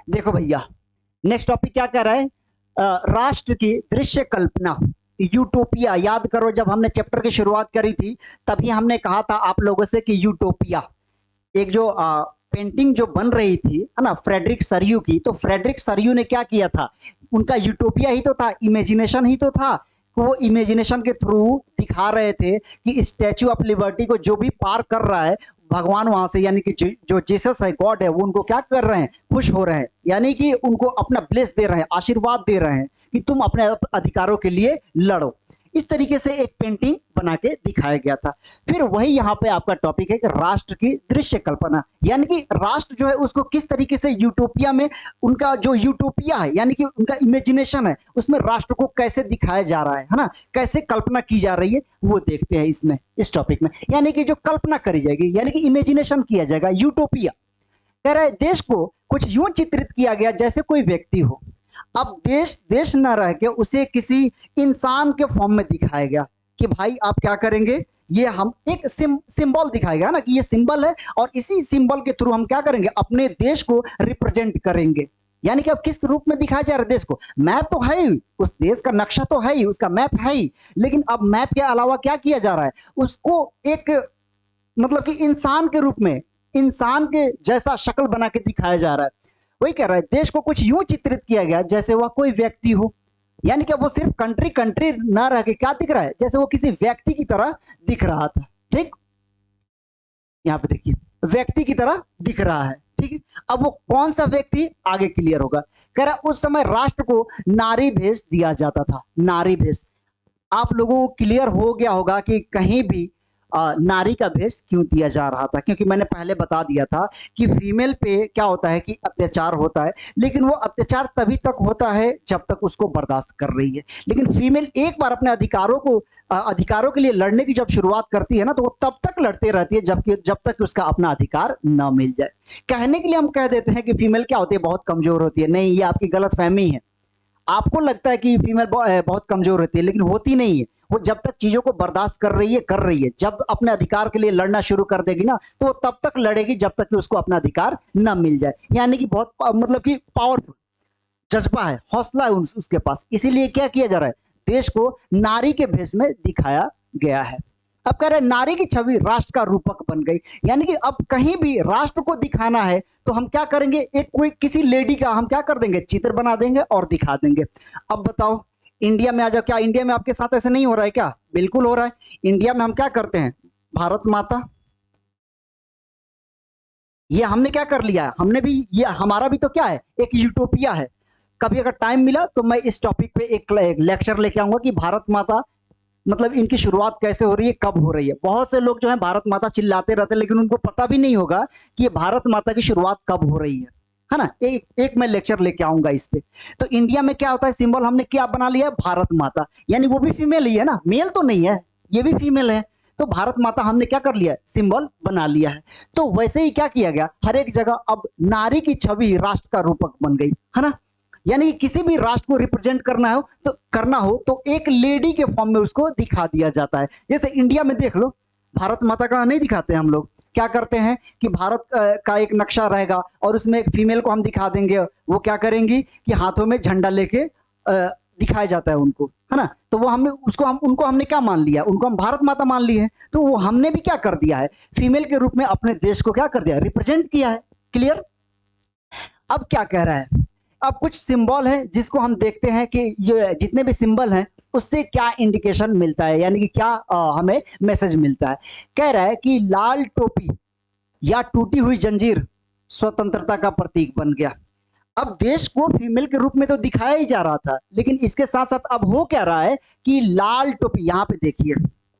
देखो भैया, नेक्स्ट टॉपिक क्या कह रहा है, राष्ट्र की दृश्य कल्पना, यूटोपिया। याद करो, जब हमने चैप्टर की शुरुआत करी थी तभी हमने कहा था आप लोगों से कि यूटोपिया, एक जो पेंटिंग जो बन रही थी, है ना, फ्रेडरिक सरयू की, तो फ्रेडरिक सरयू ने क्या किया था, उनका यूटोपिया ही तो था, इमेजिनेशन ही तो था। वो इमेजिनेशन के थ्रू दिखा रहे थे कि स्टैचू ऑफ लिबर्टी को जो भी पार कर रहा है, भगवान वहां से, यानी कि जो जीसस है, गॉड है, वो उनको क्या कर रहे हैं, खुश हो रहे हैं, यानी कि उनको अपना ब्लेस दे रहे हैं, आशीर्वाद दे रहे हैं कि तुम अपने अधिकारों के लिए लड़ो। इस तरीके से एक पेंटिंग बना के दिखाया गया था। फिर वही यहाँ पे आपका टॉपिक है कि राष्ट्र की दृश्य कल्पना, यानी कि राष्ट्र जो है उसको किस तरीके से यूटोपिया में, उनका जो यूटोपिया है यानी कि उनका इमेजिनेशन है, उसमें राष्ट्र को कैसे दिखाया जा रहा है ना, कैसे कल्पना की जा रही है, वो देखते हैं इसमें, इस टॉपिक में। यानी कि जो कल्पना करी जाएगी, यानी कि इमेजिनेशन किया जाएगा, यूटोपिया। कह रहा है देश को कुछ यूं चित्रित किया गया जैसे कोई व्यक्ति हो। अब देश न रह के उसे किसी इंसान के फॉर्म में दिखाया गया कि भाई आप क्या करेंगे, ये हम एक सिंबल दिखाएगा ना, कि ये सिंबल है और इसी सिंबल के थ्रू हम क्या करेंगे, अपने देश को रिप्रेजेंट करेंगे। यानी कि अब किस रूप में दिखाया जा रहा है देश को? मैप तो है ही, उस देश का नक्शा तो है ही, उसका मैप है ही, लेकिन अब मैप के अलावा क्या किया जा रहा है? उसको एक मतलब कि इंसान के रूप में, इंसान के जैसा शक्ल बना के दिखाया जा रहा है। वही कह रहा है, देश को कुछ यूं चित्रित किया गया जैसे वह कोई व्यक्ति हो, यानी कि वो सिर्फ कंट्री कंट्री ना रह के क्या दिख रहा है? जैसे वो किसी व्यक्ति की तरह दिख रहा था। ठीक, यहाँ पे देखिए, व्यक्ति की तरह दिख रहा है। ठीक है, अब वो कौन सा व्यक्ति आगे क्लियर होगा। कह रहा उस समय राष्ट्र को नारी भेष दिया जाता था। नारी भेष, आप लोगों को क्लियर हो गया होगा कि कहीं भी नारी का भेष क्यों दिया जा रहा था, क्योंकि मैंने पहले बता दिया था कि फीमेल पे क्या होता है कि अत्याचार होता है, लेकिन वो अत्याचार तभी तक होता है जब तक उसको बर्दाश्त कर रही है। लेकिन फीमेल एक बार अपने अधिकारों के लिए लड़ने की जब शुरुआत करती है ना, तो वो तब तक लड़ते रहती है जब तक उसका अपना अधिकार न मिल जाए। कहने के लिए हम कह देते हैं कि फीमेल क्या होती है, बहुत कमजोर होती है। नहीं, ये आपकी गलत फहमी है। आपको लगता है कि फीमेल बहुत कमजोर होती है, लेकिन होती नहीं है। वो जब तक चीजों को बर्दाश्त कर रही है, जब अपने अधिकार के लिए लड़ना शुरू कर देगी ना, तो वो तब तक लड़ेगी जब तक कि उसको अपना अधिकार न मिल जाए। यानी कि बहुत मतलब कि पावरफुल जज्बा है, हौसला है उसके पास। इसीलिए क्या किया जा रहा है, देश को नारी के भेष में दिखाया गया है। अब कह रहे नारी की छवि राष्ट्र का रूपक बन गई, यानी कि अब कहीं भी राष्ट्र को दिखाना है तो हम क्या करेंगे, एक कोई किसी लेडी का हम क्या कर देंगे, चित्र बना देंगे और दिखा देंगे। अब बताओ, इंडिया में आ जाओ, क्या इंडिया में आपके साथ ऐसे नहीं हो रहा है क्या? बिल्कुल हो रहा है। इंडिया में हम क्या करते हैं, भारत माता, ये हमने क्या कर लिया है, हमने भी, ये हमारा भी तो क्या है, एक यूटोपिया है। कभी अगर टाइम मिला तो मैं इस टॉपिक पे एक लेक्चर लेके आऊंगा कि भारत माता मतलब इनकी शुरुआत कैसे हो रही है, कब हो रही है। बहुत से लोग जो है भारत माता चिल्लाते रहते हैं, लेकिन उनको पता भी नहीं होगा कि ये भारत माता की शुरुआत कब हो रही है ना। एक मैं लेक्चर लेके आऊंगा इस पे। तो इंडिया में क्या होता है, सिंबल हमने क्या बना लिया है, भारत माता, यानी वो भी फीमेल ही है ना, मेल तो नहीं है, ये भी फीमेल है। तो भारत माता हमने क्या कर लिया है, सिंबल बना लिया है। तो वैसे ही क्या किया गया, हर एक जगह अब नारी की छवि राष्ट्र का रूपक बन गई, है ना। यानी किसी भी राष्ट्र को रिप्रेजेंट करना हो तो एक लेडी के फॉर्म में उसको दिखा दिया जाता है। जैसे इंडिया में देख लो, भारत माता का नहीं दिखाते हम लोग, क्या करते हैं कि भारत का एक नक्शा रहेगा और उसमें एक फीमेल को हम दिखा देंगे, वो क्या करेंगी कि हाथों में झंडा लेके दिखाया जाता है उनको, है ना। तो वो उनको हमने क्या मान लिया, उनको हम भारत माता मान लिए हैं। तो वो हमने भी क्या कर दिया है, फीमेल के रूप में अपने देश को क्या कर दिया, रिप्रेजेंट किया है। क्लियर। अब क्या कह रहा है, अब कुछ सिंबल है जिसको हम देखते हैं कि ये जितने भी सिंबल हैं उससे क्या इंडिकेशन मिलता है, यानी कि क्या हमें मैसेज मिलता है। कह रहा है कि लाल टोपी या टूटी हुई जंजीर स्वतंत्रता का प्रतीक बन गया। अब देश को फीमेल के रूप में तो दिखाया ही जा रहा था, लेकिन इसके साथ साथ अब हो क्या रहा है कि लाल टोपी, यहां पे देखिए,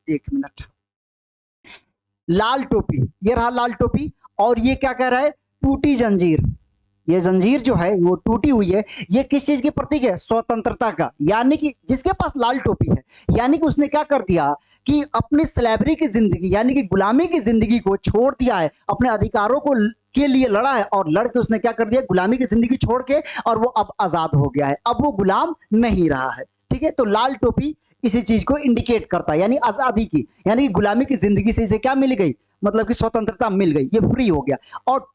एक मिनट, लाल टोपी, ये रहा लाल टोपी, और ये क्या कह रहा है, टूटी जंजीर। ये जंजीर जो है वो टूटी हुई है, ये किस चीज की प्रतीक है, स्वतंत्रता का। यानी कि जिसके पास लाल टोपी है, यानी कि उसने क्या कर दिया कि अपनी स्लेवरी की जिंदगी यानी कि गुलामी की जिंदगी को छोड़ दिया है, अपने अधिकारों को के लिए लड़ा है, और लड़ के उसने क्या कर दिया, गुलामी की जिंदगी छोड़ के, और वो अब आजाद हो गया है, अब वो गुलाम नहीं रहा है। ठीक है, तो लाल टोपी इसी चीज को इंडिकेट करता है, यानी आजादी की, यानी कि गुलामी की जिंदगी से इसे क्या मिल गई, मतलब कि स्वतंत्रता मिल गई, ये फ्री हो गया। और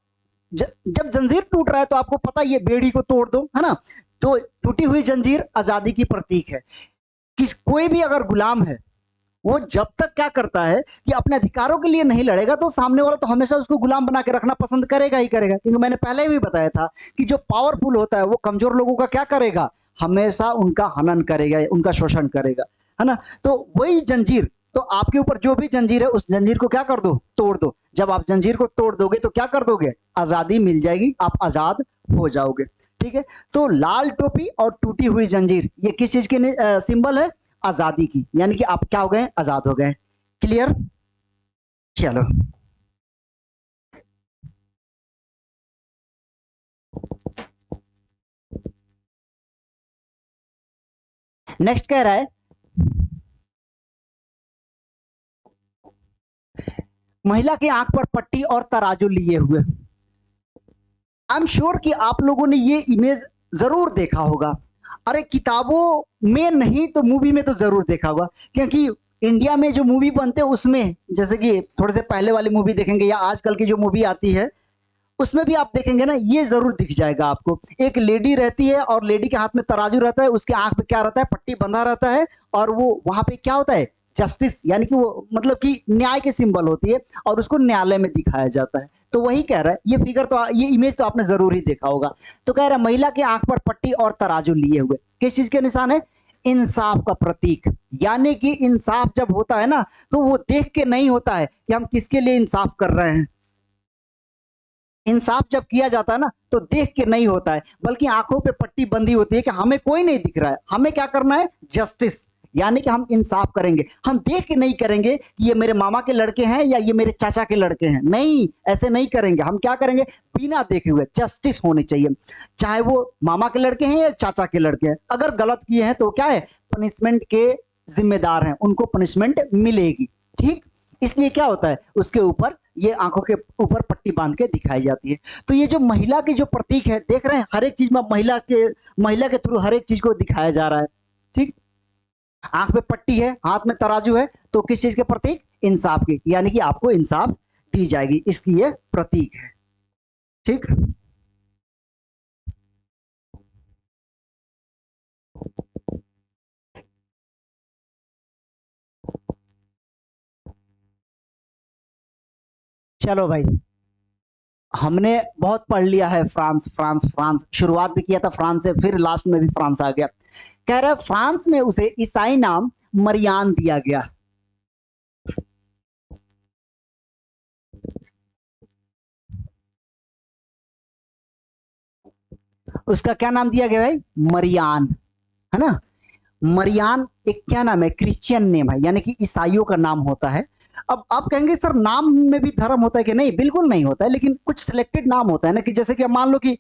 जब जंजीर टूट रहा है तो आपको पता ही है, बेड़ी को तोड़ दो, है ना। तो टूटी हुई जंजीर आजादी की प्रतीक है। कोई भी अगर गुलाम है, वो जब तक क्या करता है कि अपने अधिकारों के लिए नहीं लड़ेगा, तो सामने वाला तो हमेशा उसको गुलाम बना के रखना पसंद करेगा ही करेगा। क्योंकि मैंने पहले भी बताया था कि जो पावरफुल होता है वो कमजोर लोगों का क्या करेगा, हमेशा उनका हनन करेगा, उनका शोषण करेगा, है ना। तो वही जंजीर, तो आपके ऊपर जो भी जंजीर है उस जंजीर को क्या कर दो, तोड़ दो। जब आप जंजीर को तोड़ दोगे तो क्या कर दोगे, आजादी मिल जाएगी, आप आजाद हो जाओगे। ठीक है, तो लाल टोपी और टूटी हुई जंजीर ये किस चीज की सिंबल है, आजादी की, यानी कि आप क्या हो गए, आजाद हो गए। क्लियर। चलो नेक्स्ट कह रहा है, महिला की आंख पर पट्टी और तराजू लिए हुए। आई एम श्योर कि आप लोगों ने ये इमेज जरूर देखा होगा। अरे किताबों में नहीं तो मूवी में तो जरूर देखा होगा, क्योंकि इंडिया में जो मूवी बनते हैं उसमें, जैसे कि थोड़े से पहले वाली मूवी देखेंगे या आजकल की जो मूवी आती है, उसमें भी आप देखेंगे ना, ये जरूर दिख जाएगा आपको। एक लेडी रहती है और लेडी के हाथ में तराजू रहता है, उसके आंख पे क्या रहता है, पट्टी बंधा रहता है, और वो वहां पे क्या होता है, जस्टिस, यानी कि वो मतलब कि न्याय की सिंबल होती है, और उसको न्यायालय में दिखाया जाता है। तो वही कह रहा है, ये फिगर तो, ये इमेज तो आपने जरूर ही देखा होगा। तो कह रहा है महिला के आंख पर पट्टी और तराजू लिए हुए, किस चीज के निशान है, इंसाफ का प्रतीक। यानी कि इंसाफ जब होता है ना, तो वो देख के नहीं होता है कि हम किसके लिए इंसाफ कर रहे हैं। इंसाफ जब किया जाता है ना, तो देख के नहीं होता है, बल्कि आंखों पे पट्टी बंधी होती है कि हमें कोई नहीं दिख रहा है, हमें क्या करना है, जस्टिस, यानी कि हम इंसाफ करेंगे। हम देख के नहीं करेंगे कि ये मेरे मामा के लड़के हैं या ये मेरे चाचा के लड़के हैं, नहीं, ऐसे नहीं करेंगे। हम क्या करेंगे, बिना देखे हुए, जस्टिस होनी चाहिए, चाहे वो मामा के लड़के हैं या चाचा के लड़के हैं। अगर गलत किए हैं तो क्या है, पनिशमेंट के जिम्मेदार हैं, उनको पनिशमेंट मिलेगी। ठीक, इसलिए क्या होता है, उसके ऊपर, ये आंखों के ऊपर पट्टी बांध के दिखाई जाती है। तो ये जो महिला की जो प्रतीक है, देख रहे हैं, हर एक चीज में महिला के थ्रू हर एक चीज को दिखाया जा रहा है। ठीक, आंख पे पट्टी है, हाथ में तराजू है, तो किस चीज के प्रतीक, इंसाफ की, यानी कि आपको इंसाफ दी जाएगी, इसकी ये प्रतीक है। ठीक, चलो भाई, हमने बहुत पढ़ लिया है, फ्रांस फ्रांस फ्रांस, शुरुआत भी किया था फ्रांस से, फिर लास्ट में भी फ्रांस आ गया। कह रहा है फ्रांस में उसे ईसाई नाम मरियान दिया गया। उसका क्या नाम दिया गया भाई, मरियान, है ना। मरियान एक क्या नाम है, क्रिश्चियन नेम है, यानी कि ईसाइयों का नाम होता है। अब आप कहेंगे सर नाम में भी धर्म होता है कि नहीं, बिल्कुल नहीं होता है, लेकिन कुछ सिलेक्टेड नाम होता है ना, कि जैसे कि मान लो कि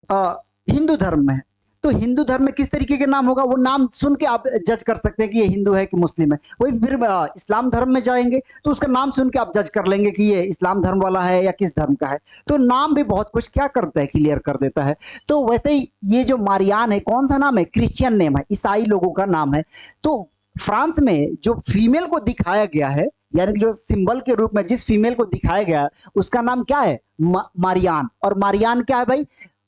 अ, हिंदू धर्म में है, तो हिंदू धर्म में किस तरीके के नाम होगा, वो नाम सुन के आप जज कर सकते हैं कि ये हिंदू है कि मुस्लिम है। वही फिर इस्लाम धर्म में जाएंगे तो उसका नाम सुन के आप जज कर लेंगे कि ये इस्लाम धर्म वाला है या किस धर्म का है। तो नाम भी बहुत कुछ क्या करता है, क्लियर कर देता है। तो वैसे ही ये जो मारियान है, कौन सा नाम है, क्रिश्चियन नेम है, ईसाई लोगों का नाम है। तो फ्रांस में जो फीमेल को दिखाया गया है, यानी कि जो सिंबल के रूप में जिस फीमेल को दिखाया गया है, उसका नाम क्या है, मारियान। और मारियान क्या है भाई,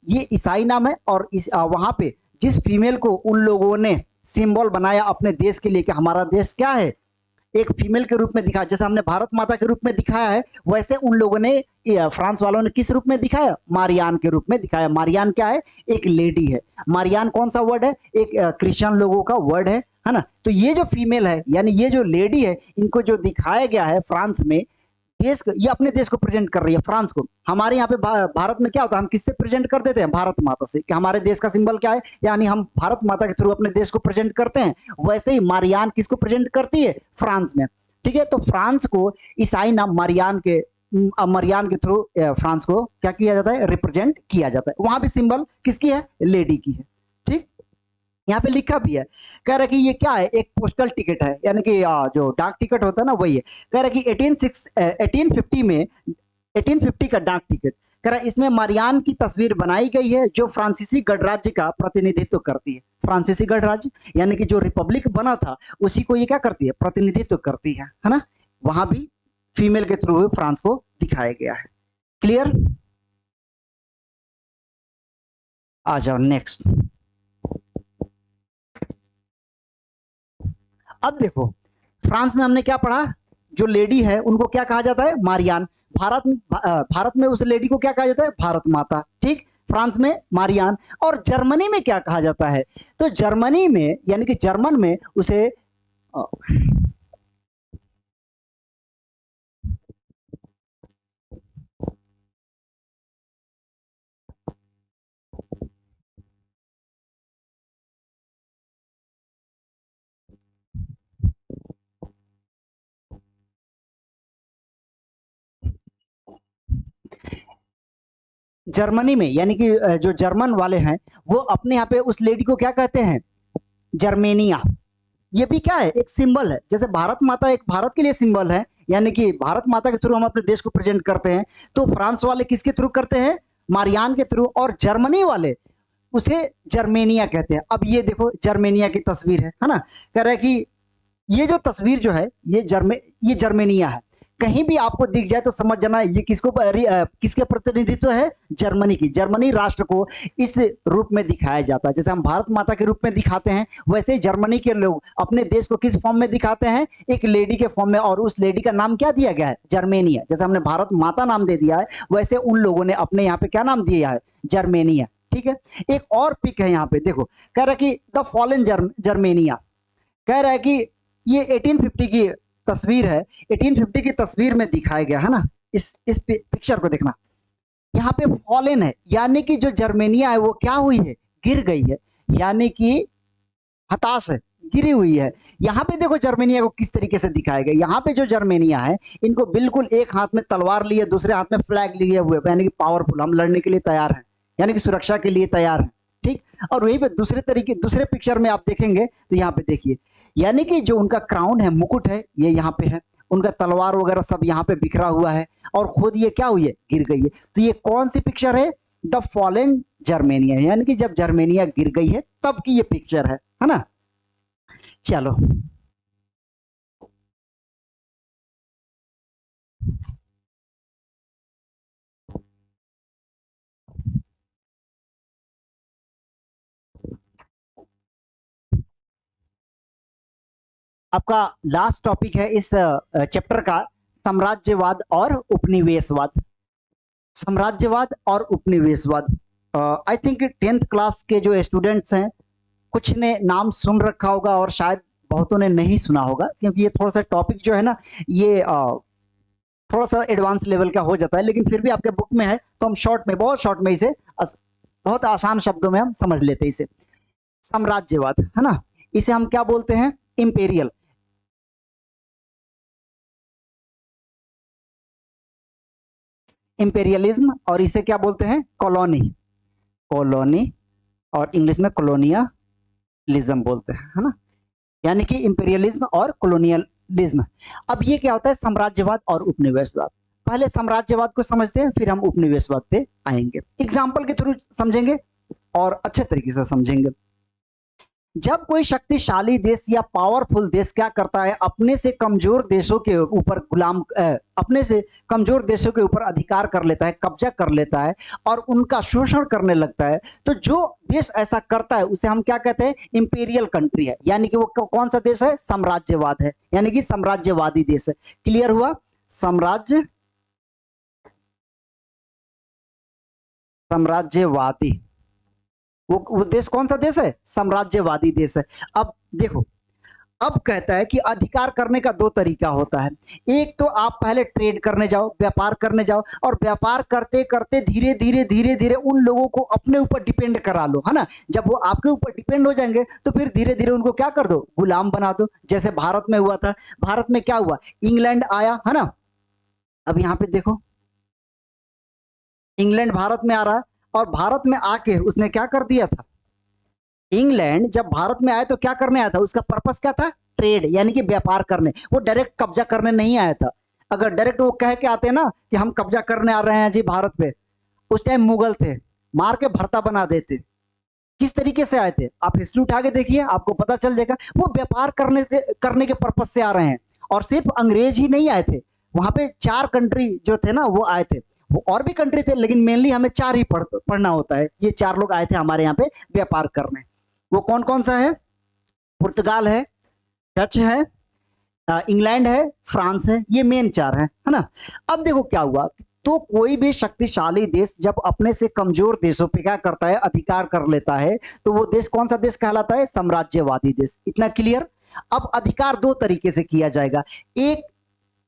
ये ईसाई नाम है। और वहां पे जिस फीमेल को उन लोगों ने सिंबल बनाया अपने देश के लिए कि हमारा देश क्या है, एक फीमेल के रूप में दिखाया, जैसे हमने भारत माता के रूप में दिखाया है, वैसे उन लोगों ने, फ्रांस वालों ने किस रूप में दिखाया, मारियान के रूप में दिखाया। मारियान क्या है, एक लेडी है। मारियान कौन सा वर्ड है, एक क्रिश्चियन लोगों का वर्ड है ना। तो ये जो फीमेल है, यानी ये जो लेडी है, इनको जो दिखाया गया है फ्रांस में, देश को, ये अपने देश को प्रेजेंट कर रही है, फ्रांस को। हमारे यहाँ पे भारत में क्या होता है, हम किससे प्रेजेंट कर देते हैं, भारत माता से, कि हमारे देश का सिंबल क्या है, यानी हम भारत माता के थ्रू अपने देश को प्रेजेंट करते हैं। वैसे ही मारियान किसको प्रेजेंट करती है, फ्रांस में। ठीक है, तो फ्रांस को ईसाई नाम मरियान के थ्रू फ्रांस को क्या किया जाता है, रिप्रेजेंट किया जाता है। वहां भी सिंबल किसकी है, लेडी की है। ठीक, यहाँ पे लिखा भी है, कह रहा है कि ये क्या है, एक पोस्टल टिकट है, यानी कि जो डाक टिकट होता है ना, वही है। कह रहा है कि 1850 में, 1850 का डाक टिकट, कह रहा है इसमें मारियान की तस्वीर बनाई गई है, जो फ्रांसीसी गणराज्य का प्रतिनिधित्व करती है। फ्रांसीसी गणराज्य यानी कि जो रिपब्लिक बना था, उसी को ये क्या करती है, प्रतिनिधित्व करती है ना। वहां भी फीमेल के थ्रू फ्रांस को दिखाया गया है। क्लियर, आ जाओ नेक्स्ट। अब देखो, फ्रांस में हमने क्या पढ़ा, जो लेडी है उनको क्या कहा जाता है, मारियान। भारत में उस लेडी को क्या कहा जाता है, भारत माता। ठीक, फ्रांस में मारियान। और जर्मनी में क्या कहा जाता है, तो जर्मनी में, यानी कि जर्मन में उसे जर्मनी में, यानी कि जो जर्मन वाले हैं, वो अपने यहाँ पे उस लेडी को क्या कहते हैं, जर्मेनिया। ये भी क्या है, एक सिंबल है। जैसे भारत माता एक भारत के लिए सिंबल है, यानी कि भारत माता के थ्रू हम अपने देश को प्रेजेंट करते हैं, तो फ्रांस वाले किसके थ्रू करते हैं, मारियान के थ्रू। और जर्मनी वाले उसे जर्मेनिया कहते हैं। अब ये देखो, जर्मेनिया की तस्वीर है ना। कह रहा है कि ये जो तस्वीर जो है, ये जर्मेनिया है। कहीं भी आपको दिख जाए तो समझ जाना ये किसके प्रतिनिधित्व है, जर्मनी की। जर्मनी राष्ट्र को इस रूप में दिखाया जाता है, जैसे हम भारत माता के रूप में दिखाते हैं, वैसे ही जर्मनी के लोग अपने देश को किस फॉर्म में दिखाते हैं, एक लेडी के फॉर्म में, और उस लेडी का नाम क्या दिया गया है, जर्मेनिया। जैसे हमने भारत माता नाम दे दिया है, वैसे उन लोगों ने अपने यहाँ पे क्या नाम दिया है, जर्मेनिया। ठीक है, एक और पिक है यहाँ पे, देखो कह रहा है कि द फॉलन जर्मेनिया, कह रहा है कि ये 1850 की तस्वीर है, 1850 की तस्वीर में दिखाया गया है ना। इस पिक्चर को देखना, यहाँ पे फॉलन है, यानी कि जो जर्मेनिया है वो क्या हुई है, गिर गई है, यानी कि हताश है, गिरी हुई है। यहाँ पे देखो जर्मेनिया को किस तरीके से दिखाया गया, यहाँ पे जो जर्मेनिया है इनको बिल्कुल एक हाथ में तलवार लिए, दूसरे हाथ में फ्लैग लिए हुए, यानी कि पावरफुल, हम लड़ने के लिए तैयार हैं, यानी कि सुरक्षा के लिए तैयार हैं। ठीक, और वहीं पे दूसरे पिक्चर में आप देखेंगे तो यहाँ पे देखिए, यानी कि जो उनका क्राउन है, मुकुट है, ये यहाँ पे है, उनका तलवार वगैरह सब यहाँ पे बिखरा हुआ है, और खुद ये क्या हुई है, गिर गई है। तो ये कौन सी पिक्चर है, द फॉलन जर्मेनिया, यानी कि जब जर्मेनिया गिर गई है तब की ये पिक्चर है ना। चलो आपका लास्ट टॉपिक है इस चैप्टर का, साम्राज्यवाद और उपनिवेशवाद। साम्राज्यवाद और उपनिवेशवाद, आई थिंक 10th क्लास के जो स्टूडेंट्स हैं कुछ ने नाम सुन रखा होगा और शायद बहुतों ने नहीं सुना होगा, क्योंकि ये थोड़ा सा टॉपिक जो है ना, ये थोड़ा सा एडवांस लेवल का हो जाता है, लेकिन फिर भी आपके बुक में है तो हम शॉर्ट में, बहुत शॉर्ट में इसे बहुत आसान शब्दों में हम समझ लेते हैं इसे। साम्राज्यवाद है ना, इसे हम क्या बोलते हैं, इंपेरियल। इंपेरियलिज्म, और इसे क्या बोलते हैं, कॉलोनी। कॉलोनी, और इंग्लिश में कॉलोनियलिज्म बोलते हैं, है ना, यानी कि इंपेरियलिज्म और कॉलोनियलिज्म। अब ये क्या होता है, साम्राज्यवाद और उपनिवेशवाद। पहले साम्राज्यवाद को समझते हैं, फिर हम उपनिवेशवाद पे आएंगे, एग्जाम्पल के थ्रू समझेंगे और अच्छे तरीके से समझेंगे। जब कोई शक्तिशाली देश या पावरफुल देश क्या करता है, अपने से कमजोर देशों के ऊपर अपने से कमजोर देशों के ऊपर अधिकार कर लेता है, कब्जा कर लेता है और उनका शोषण करने लगता है, तो जो देश ऐसा करता है उसे हम क्या कहते हैं, इंपीरियल कंट्री है, यानी कि वो कौन सा देश है, साम्राज्यवाद है, यानी कि साम्राज्यवादी देश है। क्लियर हुआ, साम्राज्यवादी, वो देश कौन सा देश है, साम्राज्यवादी देश है। अब देखो, अब कहता है कि अधिकार करने का दो तरीका होता है, एक तो आप पहले ट्रेड करने जाओ, व्यापार करने जाओ, और व्यापार करते करते धीरे धीरे धीरे धीरे उन लोगों को अपने ऊपर डिपेंड करा लो, है ना। जब वो आपके ऊपर डिपेंड हो जाएंगे तो फिर धीरे धीरे उनको क्या कर दो, गुलाम बना दो। जैसे भारत में हुआ था, भारत में क्या हुआ, इंग्लैंड आया, है ना। अब यहाँ पे देखो, इंग्लैंड भारत में आ रहा है, और भारत में आके उसने क्या कर दिया था, इंग्लैंड जब भारत में आया तो क्या करने आया था, उसका पर्पस क्या था, ट्रेड, यानी कि व्यापार करने। वो डायरेक्ट कब्जा करने नहीं आया था। अगर डायरेक्ट वो कह के आते ना कि हम कब्जा करने आ रहे हैं जी भारत पे, उस टाइम मुगल थे, मार के भरता बना देते। किस तरीके से आए थे, आप हिस्ट्री उठा के देखिए, आपको पता चल जाएगा। वो व्यापार करने के पर्पज से आ रहे हैं, और सिर्फ अंग्रेज ही नहीं आए थे, वहां पे 4 कंट्री जो थे ना वो आए थे, वो और भी कंट्री थे, लेकिन मेनली हमें 4 ही पढ़ना होता है। ये 4 लोग आए थे हमारे यहाँ पे व्यापार करने। वो कौन कौन सा है, पुर्तगाल है, डच है, इंग्लैंड है, फ्रांस है, ये मेन 4 है ना। अब देखो क्या हुआ, तो कोई भी शक्तिशाली देश जब अपने से कमजोर देशों पे क्या करता है, अधिकार कर लेता है, तो वो देश कौन सा देश कहलाता है, साम्राज्यवादी देश। इतना क्लियर। अब अधिकार 2 तरीके से किया जाएगा, एक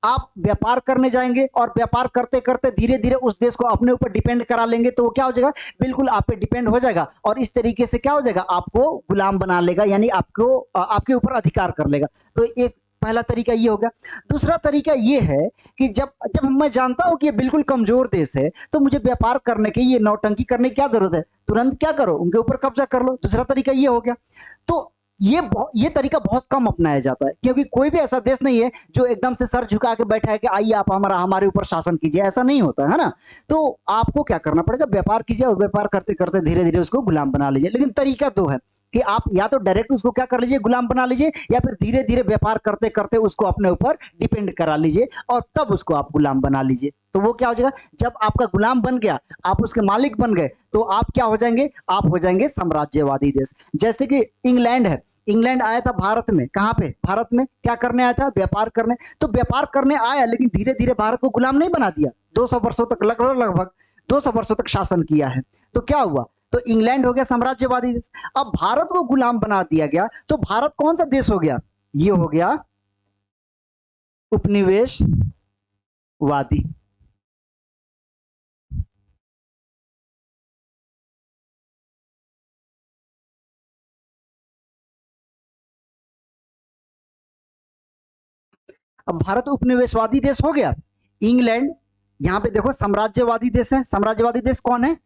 आप व्यापार करने जाएंगे और व्यापार करते करते धीरे धीरे उस देश को अपने ऊपर डिपेंड करा लेंगे, तो वो क्या हो जाएगा, बिल्कुल आप पे डिपेंड हो जाएगा, और इस तरीके से क्या हो जाएगा, आपको गुलाम बना लेगा, यानी आपको आपके ऊपर अधिकार कर लेगा। तो एक पहला तरीका ये होगा। दूसरा तरीका ये है कि जब जब मैं जानता हूं कि ये बिल्कुल कमजोर देश है, तो मुझे व्यापार करने की, ये नौटंकी करने की क्या जरूरत है, तुरंत क्या करो, उनके ऊपर कब्जा कर लो। दूसरा तरीका ये हो गया। तो ये तरीका बहुत कम अपनाया जाता है, क्योंकि कोई भी ऐसा देश नहीं है जो एकदम से सर झुका के बैठा है कि आइए आप हमारे ऊपर शासन कीजिए, ऐसा नहीं होता है ना। तो आपको क्या करना पड़ेगा, व्यापार कीजिए, और व्यापार करते करते धीरे धीरे उसको गुलाम बना लीजिए। लेकिन तरीका 2 है, कि आप या तो डायरेक्ट उसको क्या कर लीजिए, गुलाम बना लीजिए, या फिर धीरे धीरे व्यापार करते करते उसको अपने ऊपर डिपेंड करा लीजिए और तब उसको आप गुलाम बना लीजिए। तो वो क्या हो जाएगा, जब आपका गुलाम बन गया, आप उसके मालिक बन गए, तो आप क्या हो जाएंगे, आप हो जाएंगे साम्राज्यवादी देश। जैसे कि इंग्लैंड है, इंग्लैंड आया था भारत में, कहां पे, भारत में क्या करने आया था, व्यापार करने। तो व्यापार करने आया, लेकिन धीरे धीरे भारत को गुलाम नहीं बना दिया। 200 वर्षों तक, लगभग लगभग 200 वर्षों तक शासन किया है। तो क्या हुआ, तो इंग्लैंड हो गया साम्राज्यवादी देश। अब भारत को गुलाम बना दिया गया, तो भारत कौन सा देश हो गया, ये हो गया उपनिवेशवादी। अब भारत उपनिवेशवादी देश हो गया। इंग्लैंड, यहां पे देखो साम्राज्यवादी देश है, साम्राज्यवादी देश कौन है,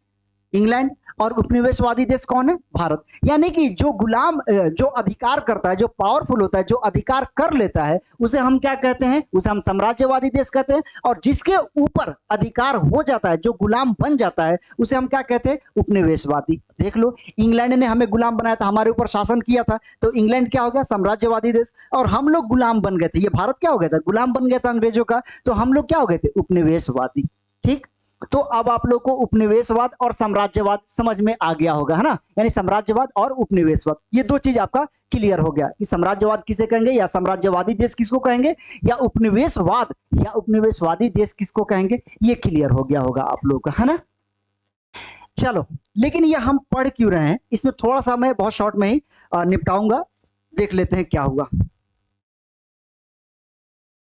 इंग्लैंड, और उपनिवेशवादी देश कौन है, भारत। यानी कि जो गुलाम, जो अधिकार करता है, जो पावरफुल होता है, जो अधिकार कर लेता है, उसे हम क्या कहते हैं, उसे हम साम्राज्यवादी देश कहते हैं। और जिसके ऊपर अधिकार हो जाता है, जो गुलाम बन जाता है, उसे हम क्या कहते हैं, उपनिवेशवादी। देख लो, इंग्लैंड ने हमें गुलाम बनाया था, हमारे ऊपर शासन किया था, तो इंग्लैंड क्या हो गया, साम्राज्यवादी देश। और हम लोग गुलाम बन गए थे, ये भारत क्या हो गया था, गुलाम बन गया था अंग्रेजों का, तो हम लोग क्या हो गए थे, उपनिवेशवादी। ठीक। तो अब आप लोग को उपनिवेशवाद और साम्राज्यवाद समझ में आ गया होगा, है ना। यानी साम्राज्यवाद और उपनिवेशवाद, ये दो चीज आपका क्लियर हो गया कि साम्राज्यवाद किसे कहेंगे, या साम्राज्यवादी देश किसको कहेंगे, या उपनिवेशवाद या उपनिवेशवादी देश किसको कहेंगे, ये क्लियर हो गया होगा आप लोग का, है ना। चलो, लेकिन ये हम पढ़ क्यों रहे हैं, इसमें थोड़ा सा मैं बहुत शॉर्ट में ही निपटाऊंगा, देख लेते हैं क्या हुआ।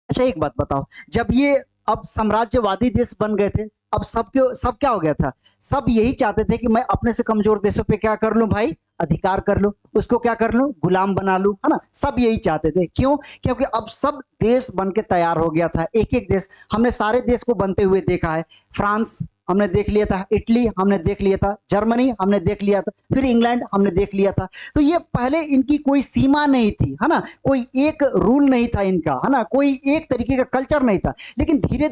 अच्छा एक बात बताओ, जब ये अब साम्राज्यवादी देश बन गए थे, अब सब क्या हो गया था, सब यही चाहते थे कि मैं अपने से कमजोर देशों पे क्या कर लूं भाई, अधिकार कर लूं, उसको क्या कर लूं, गुलाम बना लूं, है ना। सब यही चाहते थे, क्यों, क्योंकि अब सब देश बन के तैयार हो गया था, एक एक देश, हमने सारे देश को बनते हुए देखा है। फ्रांस हमने देख लिया था, इटली हमने देख लिया था, जर्मनी हमने देख लिया था, फिर इंग्लैंड हमने देख लिया था। तो ये पहले इनकी कोई सीमा नहीं थी, है ना, कोई एक रूल नहीं था इनका, है ना, कोई एक तरीके का कल्चर नहीं था। लेकिन धीरे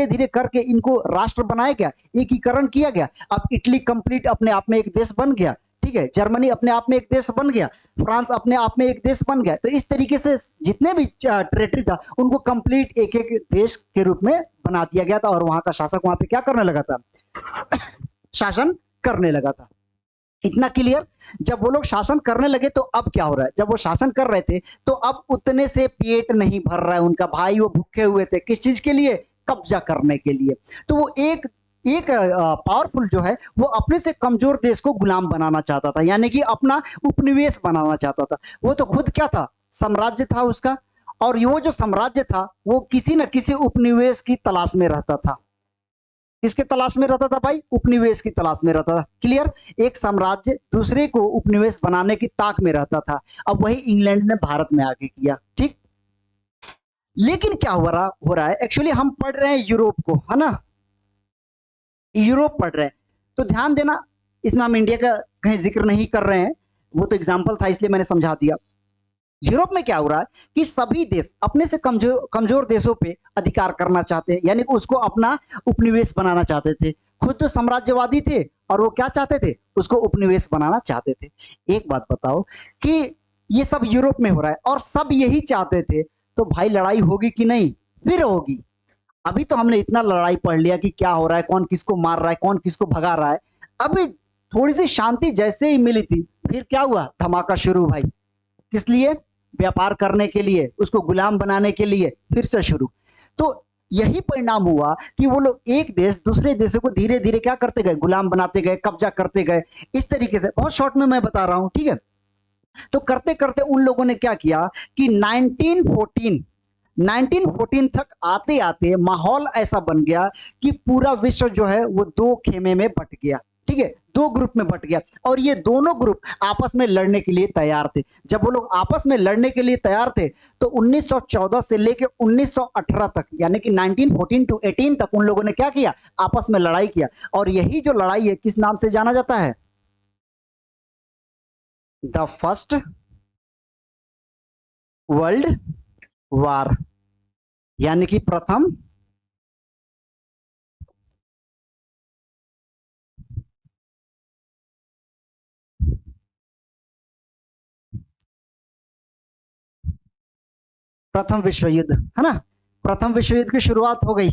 धीरे करके इनको राष्ट्र बनाया गया, एकीकरण किया गया। अब इटली कंप्लीट अपने आप में एक देश बन गया, ठीक है, जर्मनी अपने आप में एक देश बन गया, फ्रांस अपने आप में एक देश बन गया। तो इस तरीके से जितने भी टेरिटरी था, उनको कंप्लीट एक एक देश के रूप में बना दिया गया था, और वहां का शासक वहां पे क्या करने लगा था, शासन करने लगा था। इतना क्लियर। जब वो लोग शासन करने लगे, तो अब क्या हो रहा है, जब वो शासन कर रहे थे, तो अब उतने से पेट नहीं भर रहा है उनका भाई, वो भूखे हुए थे, किस चीज के लिए, कब्जा करने के लिए। तो वो एक एक पावरफुल जो है, वो अपने से कमजोर देश को गुलाम बनाना चाहता था, यानी कि अपना उपनिवेश बनाना चाहता था। वो तो खुद क्या था, साम्राज्य था उसका। और वो जो साम्राज्य था, वो किसी न किसी उपनिवेश की तलाश में रहता था। किसके तलाश में रहता था भाई, उपनिवेश की तलाश में रहता था। क्लियर। एक साम्राज्य दूसरे को उपनिवेश बनाने की ताक में रहता था। अब वही इंग्लैंड ने भारत में आके किया, ठीक। लेकिन क्या हो रहा है, एक्चुअली हम पढ़ रहे हैं यूरोप को, है ना, यूरोप पढ़ रहे हैं। तो ध्यान देना, इसमें हम इंडिया का कहीं जिक्र नहीं कर रहे हैं, वो तो एग्जाम्पल था इसलिए मैंने समझा दिया। यूरोप में क्या हो रहा है कि सभी देश अपने से कमजोर कमजोर देशों पे अधिकार करना चाहते हैं, यानी कि उसको अपना उपनिवेश बनाना चाहते थे। खुद तो साम्राज्यवादी थे, और वो क्या चाहते थे, उसको उपनिवेश बनाना चाहते थे। एक बात बताओ कि ये सब यूरोप में हो रहा है और सब यही चाहते थे, तो भाई लड़ाई होगी कि नहीं, फिर होगी। अभी तो हमने इतना लड़ाई पढ़ लिया कि क्या हो रहा है, कौन किसको मार रहा है, कौन किसको भगा रहा है। अभी थोड़ी सी शांति जैसे ही मिली थी, फिर क्या हुआ, धमाका शुरू भाई। किस लिए, व्यापार करने के लिए, उसको गुलाम बनाने के लिए, फिर से शुरू। तो यही परिणाम हुआ कि वो लोग एक देश दूसरे देशों को धीरे धीरे क्या करते गए, गुलाम बनाते गए, कब्जा करते गए। इस तरीके से बहुत शॉर्ट में मैं बता रहा हूं, ठीक है। तो करते करते उन लोगों ने क्या किया कि 1914 तक आते आते माहौल ऐसा बन गया कि पूरा विश्व जो है वो दो खेमे में बट गया, ठीक है, दो ग्रुप में बट गया। और ये दोनों ग्रुप आपस में लड़ने के लिए तैयार थे। जब वो लोग आपस में लड़ने के लिए तैयार थे, तो 1914 से लेकर 1918 तक, यानी कि 1914 टू 18 तक उन लोगों ने क्या किया, आपस में लड़ाई किया। और यही जो लड़ाई है, किस नाम से जाना जाता है, द फर्स्ट वर्ल्ड वार, यानी कि प्रथम प्रथम विश्व युद्ध, है ना। प्रथम विश्व युद्ध की शुरुआत हो गई,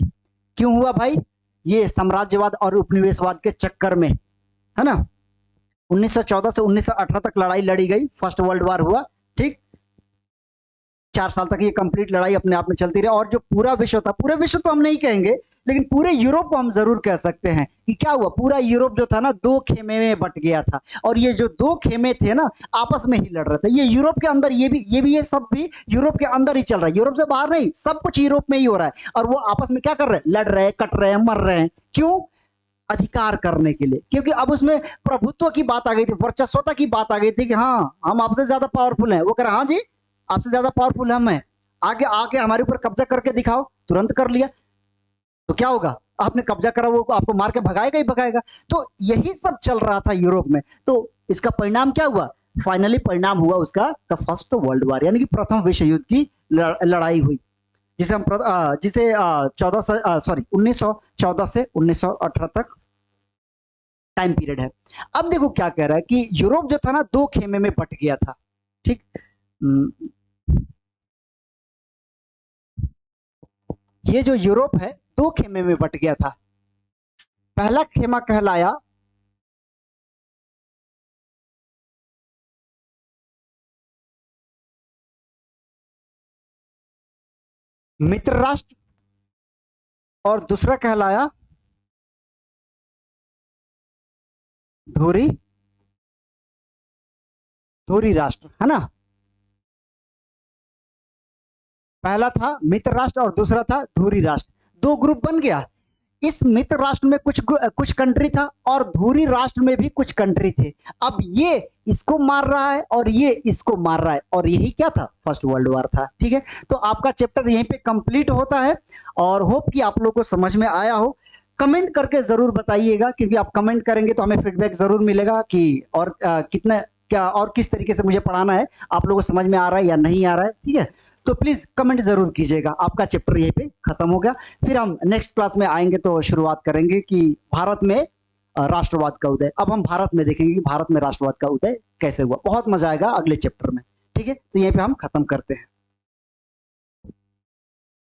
क्यों हुआ भाई? ये साम्राज्यवाद और उपनिवेशवाद के चक्कर में, है ना। 1914 से 1918 तक लड़ाई लड़ी गई, फर्स्ट वर्ल्ड वॉर हुआ, ठीक। 4 साल तक ये कंप्लीट लड़ाई अपने आप में चलती रही। और जो पूरा विश्व था, पूरे विश्व तो हम नहीं कहेंगे, लेकिन पूरे यूरोप को हम जरूर कह सकते हैं कि क्या हुआ, पूरा यूरोप जो था ना 2 खेमे में बट गया था। और ये जो 2 खेमे थे ना आपस में ही लड़ रहे थे। ये यूरोप के अंदर, ये सब भी यूरोप के अंदर ही चल रहा है, यूरोप से बाहर नहीं, सब कुछ यूरोप में ही हो रहा है। और वो आपस में क्या कर रहे हैं? लड़ रहे हैं, कट रहे हैं, मर रहे हैं। क्यों? अधिकार करने के लिए, क्योंकि अब उसमें प्रभुत्व की बात आ गई थी, वर्चस्वता की बात आ गई थी कि हाँ हम आपसे ज्यादा पावरफुल हैं। वो कह रहा हाँ जी आपसे ज्यादा पावरफुल हम हैं, आगे आके हमारे ऊपर कब्जा करके दिखाओ। तुरंत कर लिया तो क्या होगा? आपने कब्जा करा, वो आपको मार के भगाएगा ही भगाएगा। तो यही सब चल रहा था यूरोप में। तो इसका परिणाम क्या हुआ? फाइनली परिणाम हुआ उसका द फर्स्ट वर्ल्ड वॉर, यानी कि प्रथम विश्व युद्ध की लड़ाई हुई, जिसे हम जिसे 1914 से 1918 तक टाइम पीरियड है। अब देखो क्या कह रहा है कि यूरोप जो था ना 2 खेमे में बट गया था, ठीक। ये जो यूरोप है 2 खेमे में बट गया था। पहला खेमा कहलाया मित्र राष्ट्र और दूसरा कहलाया धुरी धुरी राष्ट्र, है ना। पहला था मित्र राष्ट्र और दूसरा था धुरी राष्ट्र। 2 ग्रुप बन गया। इस मित्र राष्ट्र में कुछ कंट्री था और धुरी राष्ट्र में भी कुछ कंट्री थे। अब ये इसको मार रहा है और ये इसको मार रहा है, और यही क्या था? फर्स्ट वर्ल्ड वॉर था, ठीक है। तो आपका चैप्टर यहीं पे कंप्लीट होता है और होप कि आप लोगों को समझ में आया हो। कमेंट करके जरूर बताइएगा, क्योंकि आप कमेंट करेंगे तो हमें फीडबैक जरूर मिलेगा कि और कितना क्या और किस तरीके से मुझे पढ़ाना है, आप लोगों को समझ में आ रहा है या नहीं आ रहा है, ठीक है। तो प्लीज कमेंट जरूर कीजिएगा। आपका चैप्टर यहीं पे खत्म हो गया। फिर हम नेक्स्ट क्लास में आएंगे तो शुरुआत करेंगे कि भारत में राष्ट्रवाद का उदय। अब हम भारत में देखेंगे कि भारत में राष्ट्रवाद का उदय कैसे हुआ। बहुत मजा आएगा अगले चैप्टर में, ठीक है। तो यहीं पे हम खत्म करते हैं।